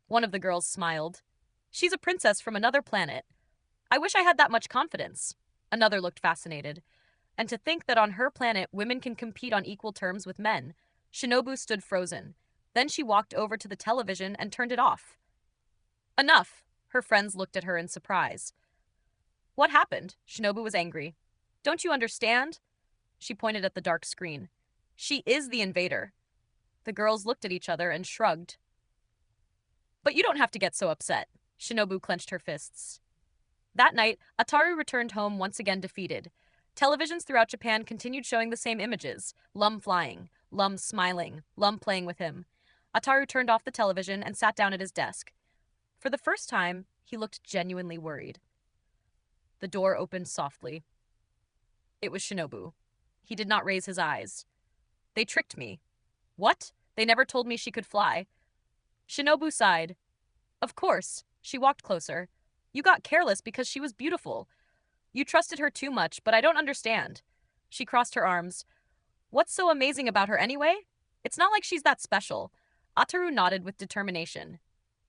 One of the girls smiled. She's a princess from another planet. I wish I had that much confidence. Another looked fascinated. And to think that on her planet, women can compete on equal terms with men. Shinobu stood frozen. Then she walked over to the television and turned it off. Enough! Her friends looked at her in surprise. What happened? Shinobu was angry. Don't you understand? She pointed at the dark screen. She is the invader. The girls looked at each other and shrugged. But you don't have to get so upset. Shinobu clenched her fists. That night, Ataru returned home once again defeated. Televisions throughout Japan continued showing the same images. Lum flying, Lum smiling, Lum playing with him. Ataru turned off the television and sat down at his desk. For the first time, he looked genuinely worried. The door opened softly. It was Shinobu. He did not raise his eyes. They tricked me. What? They never told me she could fly. Shinobu sighed. Of course. She walked closer. You got careless because she was beautiful. You trusted her too much, but I don't understand. She crossed her arms. What's so amazing about her anyway? It's not like she's that special. Ataru nodded with determination.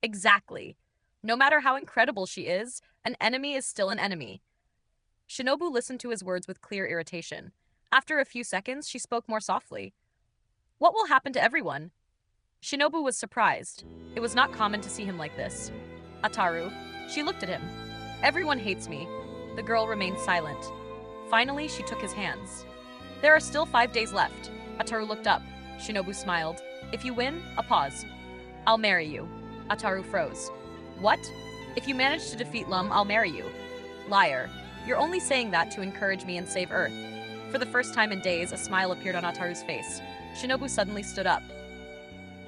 Exactly. No matter how incredible she is, an enemy is still an enemy. Shinobu listened to his words with clear irritation. After a few seconds, she spoke more softly. What will happen to everyone? Shinobu was surprised. It was not common to see him like this. Ataru. She looked at him. Everyone hates me. The girl remained silent. Finally, she took his hands. There are still 5 days left. Ataru looked up. Shinobu smiled. If you win, a pause. I'll marry you. Ataru froze. What? If you manage to defeat Lum, I'll marry you. Liar. You're only saying that to encourage me and save Earth. For the first time in days, a smile appeared on Ataru's face. Shinobu suddenly stood up.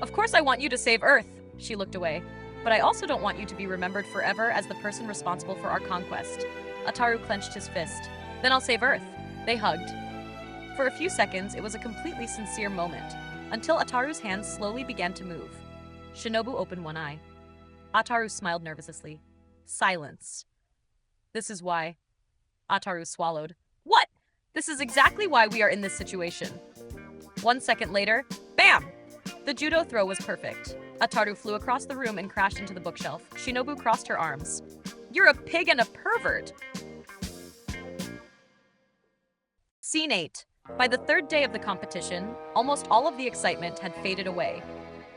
Of course I want you to save Earth. She looked away. But I also don't want you to be remembered forever as the person responsible for our conquest. Ataru clenched his fist. Then I'll save Earth. They hugged. For a few seconds, it was a completely sincere moment, until Ataru's hands slowly began to move. Shinobu opened one eye. Ataru smiled nervously. Silence. This is why. Ataru swallowed. What? This is exactly why we are in this situation. 1 second later, bam! The judo throw was perfect. Ataru flew across the room and crashed into the bookshelf. Shinobu crossed her arms. You're a pig and a pervert! Scene 8. By the third day of the competition, almost all of the excitement had faded away.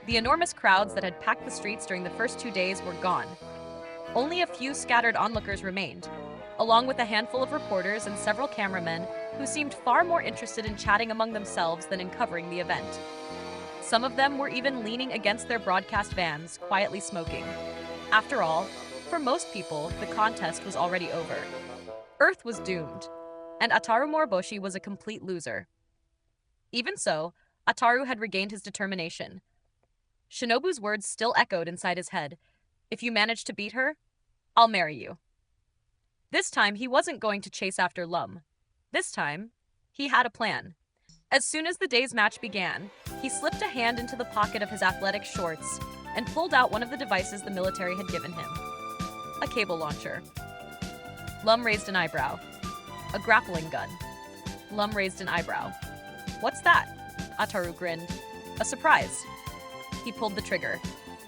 The enormous crowds that had packed the streets during the first 2 days were gone. Only a few scattered onlookers remained, along with a handful of reporters and several cameramen who seemed far more interested in chatting among themselves than in covering the event. Some of them were even leaning against their broadcast vans, quietly smoking. After all, for most people, the contest was already over. Earth was doomed, and Ataru Moroboshi was a complete loser. Even so, Ataru had regained his determination. Shinobu's words still echoed inside his head. If you manage to beat her, I'll marry you. This time, he wasn't going to chase after Lum. This time, he had a plan. As soon as the day's match began, he slipped a hand into the pocket of his athletic shorts and pulled out one of the devices the military had given him. A cable launcher. Lum raised an eyebrow. A grappling gun. Lum raised an eyebrow. What's that? Ataru grinned. A surprise. He pulled the trigger.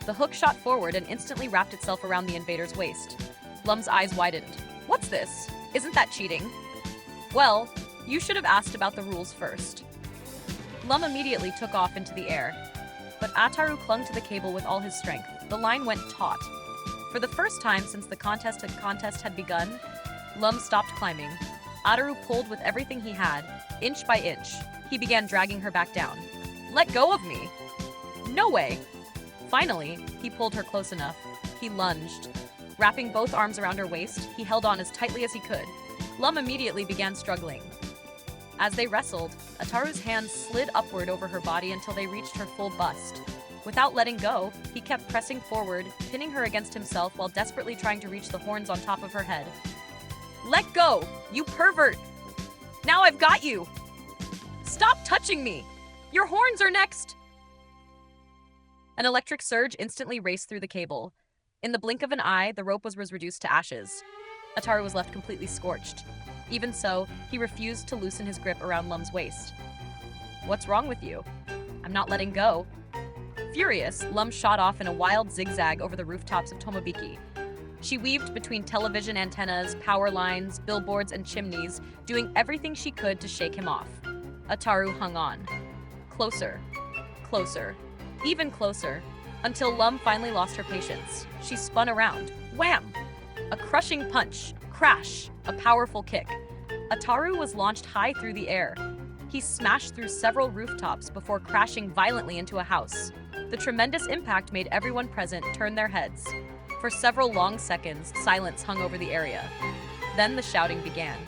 The hook shot forward and instantly wrapped itself around the invader's waist. Lum's eyes widened. What's this? Isn't that cheating? Well, you should have asked about the rules first. Lum immediately took off into the air, but Ataru clung to the cable with all his strength. The line went taut. For the first time since the contest had begun, Lum stopped climbing. Ataru pulled with everything he had, inch by inch. He began dragging her back down. "Let go of me!" "No way!" Finally, he pulled her close enough. He lunged. Wrapping both arms around her waist, he held on as tightly as he could. Lum immediately began struggling. As they wrestled, Ataru's hands slid upward over her body until they reached her full bust. Without letting go, he kept pressing forward, pinning her against himself while desperately trying to reach the horns on top of her head. "Let go, you pervert! Now I've got you! Stop touching me! Your horns are next!" An electric surge instantly raced through the cable. In the blink of an eye, the rope was reduced to ashes. Ataru was left completely scorched. Even so, he refused to loosen his grip around Lum's waist. "What's wrong with you?" "I'm not letting go." Furious, Lum shot off in a wild zigzag over the rooftops of Tomobiki. She weaved between television antennas, power lines, billboards, and chimneys, doing everything she could to shake him off. Ataru hung on. Closer, closer, even closer, until Lum finally lost her patience. She spun around. Wham! A crushing punch. Crash! A powerful kick. Ataru was launched high through the air. He smashed through several rooftops before crashing violently into a house. The tremendous impact made everyone present turn their heads. For several long seconds, silence hung over the area. Then the shouting began.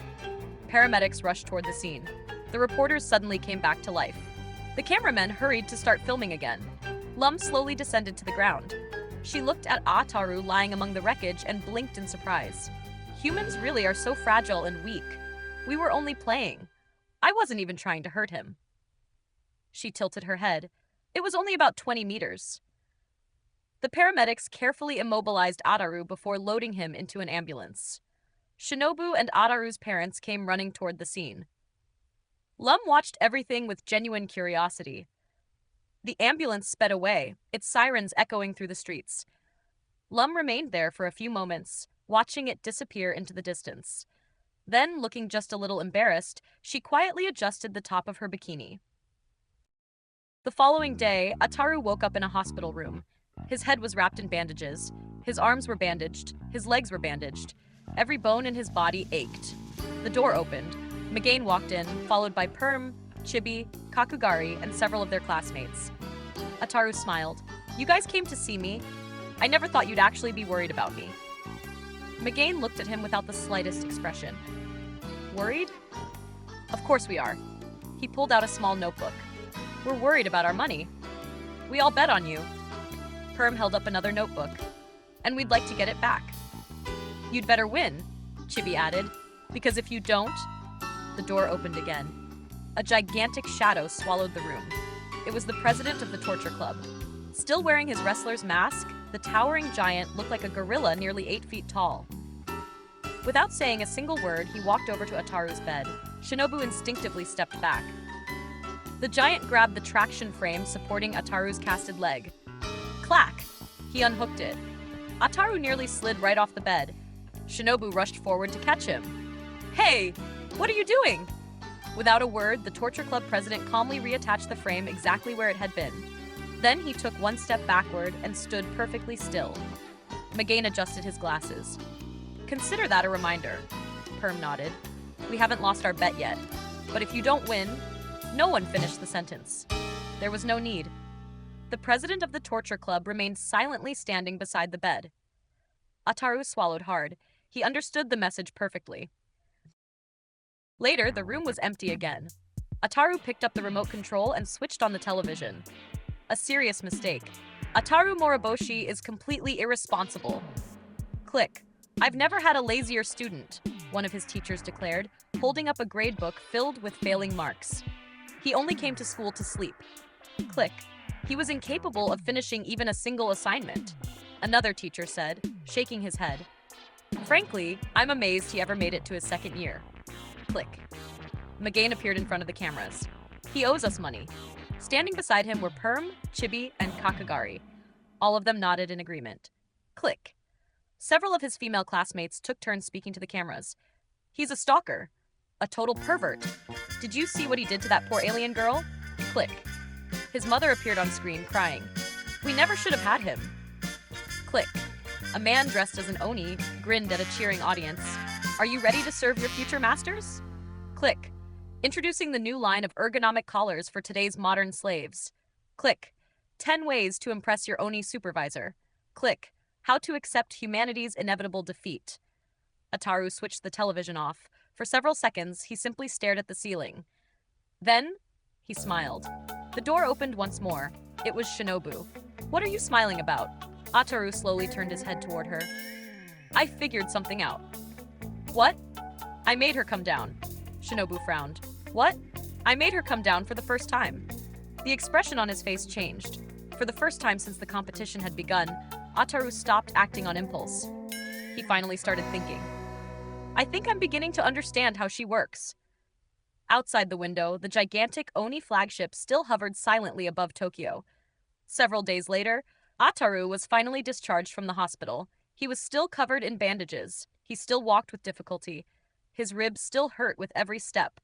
Paramedics rushed toward the scene. The reporters suddenly came back to life. The cameramen hurried to start filming again. Lum slowly descended to the ground. She looked at Ataru lying among the wreckage and blinked in surprise. Humans really are so fragile and weak. We were only playing. I wasn't even trying to hurt him. She tilted her head. It was only about 20 meters. The paramedics carefully immobilized Ataru before loading him into an ambulance. Shinobu and Ataru's parents came running toward the scene. Lum watched everything with genuine curiosity. The ambulance sped away, its sirens echoing through the streets. Lum remained there for a few moments, watching it disappear into the distance. Then, looking just a little embarrassed, she quietly adjusted the top of her bikini. The following day, Ataru woke up in a hospital room. His head was wrapped in bandages. His arms were bandaged. His legs were bandaged. Every bone in his body ached. The door opened. Magain walked in, followed by Perm, Chibi, Kakugari, and several of their classmates. Ataru smiled. "You guys came to see me? I never thought you'd actually be worried about me." Magain looked at him without the slightest expression. "Worried?" "Of course we are." He pulled out a small notebook. "We're worried about our money. We all bet on you." Perm held up another notebook. "And we'd like to get it back." "You'd better win," Chibi added, "because if you don't..." The door opened again. A gigantic shadow swallowed the room. It was the president of the torture club. Still wearing his wrestler's mask, the towering giant looked like a gorilla nearly 8 feet tall. Without saying a single word, he walked over to Ataru's bed. Shinobu instinctively stepped back. The giant grabbed the traction frame supporting Ataru's casted leg. Clack! He unhooked it. Ataru nearly slid right off the bed. Shinobu rushed forward to catch him. "Hey! What are you doing?" Without a word, the torture club president calmly reattached the frame exactly where it had been. Then he took one step backward and stood perfectly still. Magain adjusted his glasses. "Consider that a reminder." Perm nodded. "We haven't lost our bet yet. But if you don't win..." No one finished the sentence. There was no need. The president of the torture club remained silently standing beside the bed. Ataru swallowed hard. He understood the message perfectly. Later, the room was empty again. Ataru picked up the remote control and switched on the television. A serious mistake. Ataru Moroboshi is completely irresponsible. Click. "I've never had a lazier student," one of his teachers declared, holding up a gradebook filled with failing marks. "He only came to school to sleep." Click. "He was incapable of finishing even a single assignment," another teacher said, shaking his head. "Frankly, I'm amazed he ever made it to his second year." Click. Magain appeared in front of the cameras. "He owes us money." Standing beside him were Perm, Chibi, and Kakugari. All of them nodded in agreement. Click. Several of his female classmates took turns speaking to the cameras. "He's a stalker. A total pervert. Did you see what he did to that poor alien girl?" Click. His mother appeared on screen, crying. "We never should have had him." Click. A man dressed as an Oni grinned at a cheering audience. Are you ready to serve your future masters? Click. Introducing the new line of ergonomic collars for today's modern slaves. Click. 10 ways to impress your Oni supervisor. Click. How to accept humanity's inevitable defeat. Ataru switched the television off. For several seconds, he simply stared at the ceiling. Then, he smiled. The door opened once more. It was Shinobu. What are you smiling about? Ataru slowly turned his head toward her. I figured something out. What? I made her come down. Shinobu frowned. What? I made her come down for the first time. The expression on his face changed. For the first time since the competition had begun, Ataru stopped acting on impulse. He finally started thinking. I think I'm beginning to understand how she works. Outside the window, the gigantic Oni flagship still hovered silently above Tokyo. Several days later, Ataru was finally discharged from the hospital. He was still covered in bandages. He still walked with difficulty. His ribs still hurt with every step.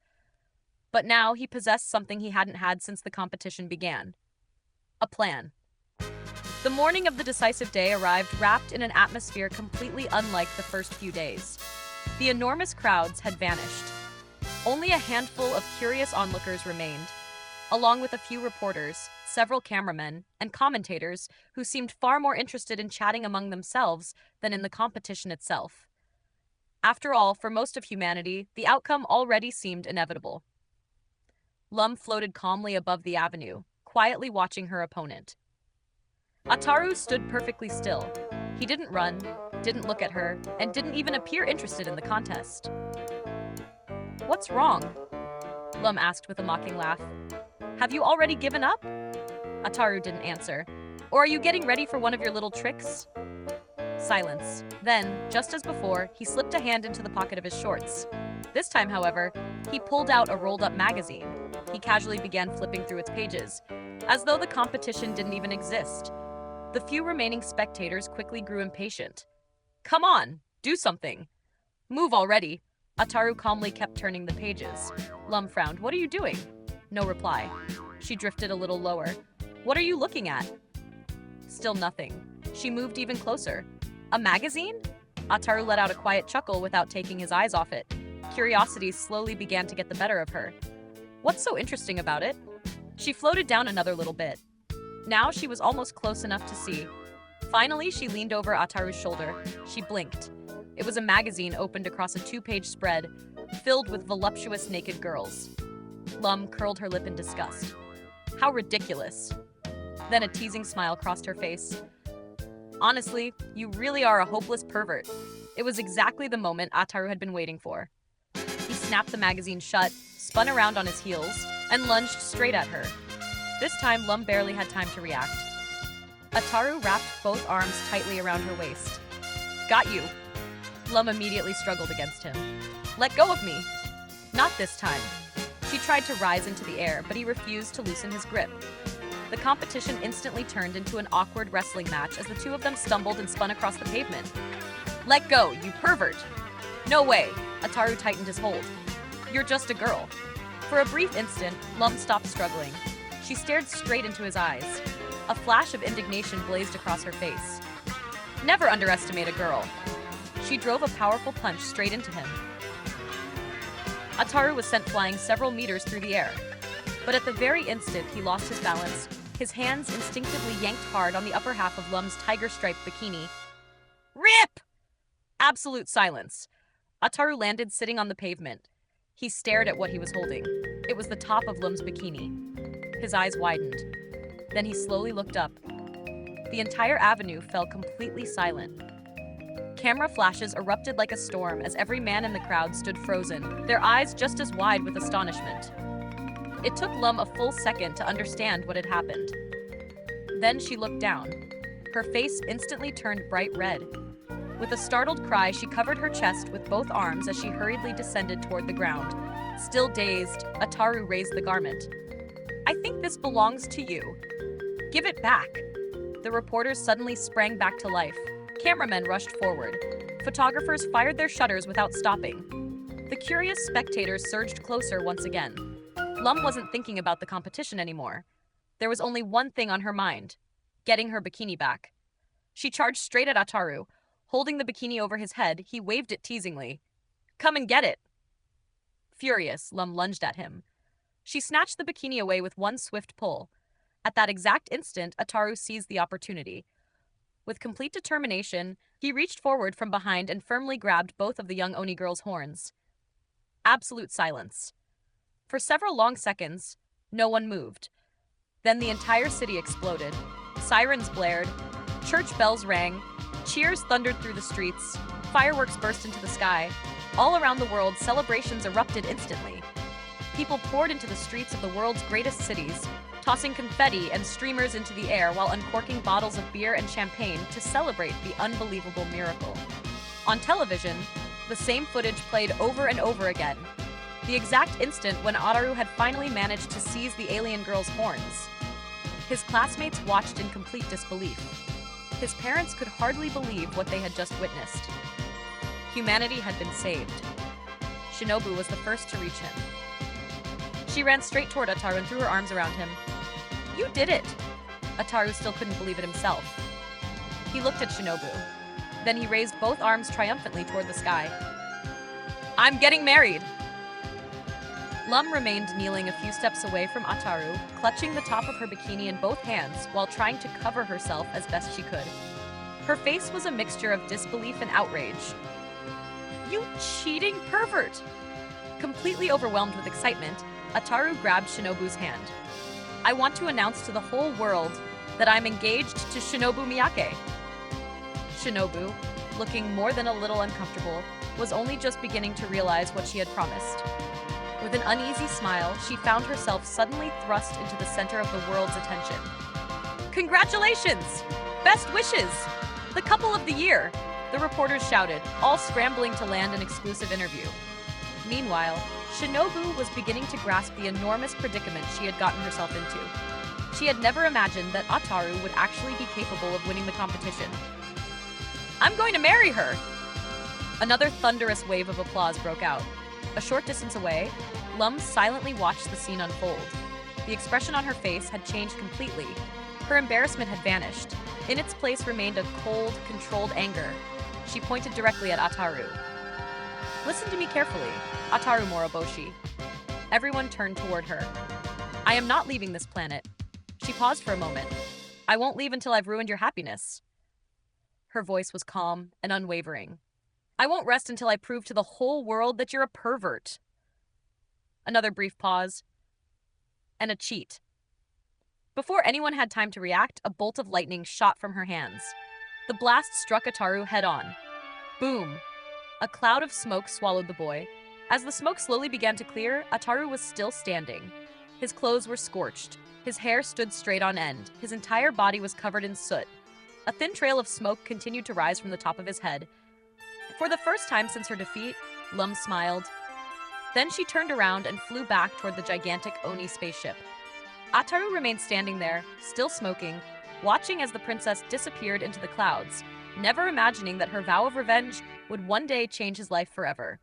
But now he possessed something he hadn't had since the competition began. A plan. The morning of the decisive day arrived wrapped in an atmosphere completely unlike the first few days. The enormous crowds had vanished. Only a handful of curious onlookers remained, along with a few reporters, several cameramen, and commentators who seemed far more interested in chatting among themselves than in the competition itself. After all, for most of humanity, the outcome already seemed inevitable. Lum floated calmly above the avenue, quietly watching her opponent. Ataru stood perfectly still. He didn't run, didn't look at her, and didn't even appear interested in the contest. What's wrong? Lum asked with a mocking laugh. Have you already given up? Ataru didn't answer. Or are you getting ready for one of your little tricks? Silence. Then, just as before, he slipped a hand into the pocket of his shorts. This time, however, he pulled out a rolled-up magazine. He casually began flipping through its pages, as though the competition didn't even exist. The few remaining spectators quickly grew impatient. Come on, do something. Move already. Ataru calmly kept turning the pages. Lum frowned. What are you doing? No reply. She drifted a little lower. What are you looking at? Still nothing. She moved even closer. A magazine? Ataru let out a quiet chuckle without taking his eyes off it. Curiosity slowly began to get the better of her. What's so interesting about it? She floated down another little bit. Now she was almost close enough to see. Finally, she leaned over Ataru's shoulder. She blinked. It was a magazine opened across a 2-page spread, filled with voluptuous naked girls. Lum curled her lip in disgust. How ridiculous. Then a teasing smile crossed her face. Honestly, you really are a hopeless pervert. It was exactly the moment Ataru had been waiting for. He snapped the magazine shut, spun around on his heels, and lunged straight at her. This time, Lum barely had time to react. Ataru wrapped both arms tightly around her waist. Got you. Lum immediately struggled against him. Let go of me. Not this time. She tried to rise into the air, but he refused to loosen his grip. The competition instantly turned into an awkward wrestling match as the two of them stumbled and spun across the pavement. Let go, you pervert! No way! Ataru tightened his hold. You're just a girl. For a brief instant, Lum stopped struggling. She stared straight into his eyes. A flash of indignation blazed across her face. Never underestimate a girl. She drove a powerful punch straight into him. Ataru was sent flying several meters through the air. But at the very instant he lost his balance, his hands instinctively yanked hard on the upper half of Lum's tiger-striped bikini. Rip! Absolute silence. Ataru landed sitting on the pavement. He stared at what he was holding. It was the top of Lum's bikini. His eyes widened. Then he slowly looked up. The entire avenue fell completely silent. Camera flashes erupted like a storm as every man in the crowd stood frozen, their eyes just as wide with astonishment. It took Lum a full second to understand what had happened. Then she looked down. Her face instantly turned bright red. With a startled cry, she covered her chest with both arms as she hurriedly descended toward the ground. Still dazed, Ataru raised the garment. I think this belongs to you. Give it back. The reporters suddenly sprang back to life. Cameramen rushed forward. Photographers fired their shutters without stopping. The curious spectators surged closer once again. Lum wasn't thinking about the competition anymore. There was only one thing on her mind: getting her bikini back. She charged straight at Ataru, Holding the bikini over his head, he waved it teasingly. "Come and get it!" Furious, Lum lunged at him. She snatched the bikini away with one swift pull. At that exact instant, Ataru seized the opportunity. With complete determination, he reached forward from behind and firmly grabbed both of the young Oni girl's horns. Absolute silence. For several long seconds, no one moved. Then the entire city exploded. Sirens blared, church bells rang, cheers thundered through the streets, fireworks burst into the sky. All around the world, celebrations erupted instantly. People poured into the streets of the world's greatest cities, tossing confetti and streamers into the air while uncorking bottles of beer and champagne to celebrate the unbelievable miracle. On television, the same footage played over and over again. The exact instant when Ataru had finally managed to seize the alien girl's horns. His classmates watched in complete disbelief. His parents could hardly believe what they had just witnessed. Humanity had been saved. Shinobu was the first to reach him. She ran straight toward Ataru and threw her arms around him. "You did it!" Ataru still couldn't believe it himself. He looked at Shinobu. Then he raised both arms triumphantly toward the sky. "I'm getting married!" Lum remained kneeling a few steps away from Ataru, clutching the top of her bikini in both hands while trying to cover herself as best she could. Her face was a mixture of disbelief and outrage. "You cheating pervert!" Completely overwhelmed with excitement, Ataru grabbed Shinobu's hand. "I want to announce to the whole world that I'm engaged to Shinobu Miyake." Shinobu, looking more than a little uncomfortable, was only just beginning to realize what she had promised. With an uneasy smile, she found herself suddenly thrust into the center of the world's attention. "Congratulations! Best wishes! The couple of the year!" the reporters shouted, all scrambling to land an exclusive interview. Meanwhile, Shinobu was beginning to grasp the enormous predicament she had gotten herself into. She had never imagined that Ataru would actually be capable of winning the competition. "I'm going to marry her!" Another thunderous wave of applause broke out. A short distance away, Lum silently watched the scene unfold. The expression on her face had changed completely. Her embarrassment had vanished. In its place remained a cold, controlled anger. She pointed directly at Ataru. "Listen to me carefully, Ataru Moroboshi." Everyone turned toward her. "I am not leaving this planet." She paused for a moment. "I won't leave until I've ruined your happiness." Her voice was calm and unwavering. "I won't rest until I prove to the whole world that you're a pervert." Another brief pause. And a cheat. Before anyone had time to react, a bolt of lightning shot from her hands. The blast struck Ataru head-on. Boom! A cloud of smoke swallowed the boy. As the smoke slowly began to clear, Ataru was still standing. His clothes were scorched. His hair stood straight on end. His entire body was covered in soot. A thin trail of smoke continued to rise from the top of his head. For the first time since her defeat, Lum smiled. Then she turned around and flew back toward the gigantic Oni spaceship. Ataru remained standing there, still smoking, watching as the princess disappeared into the clouds, never imagining that her vow of revenge would one day change his life forever.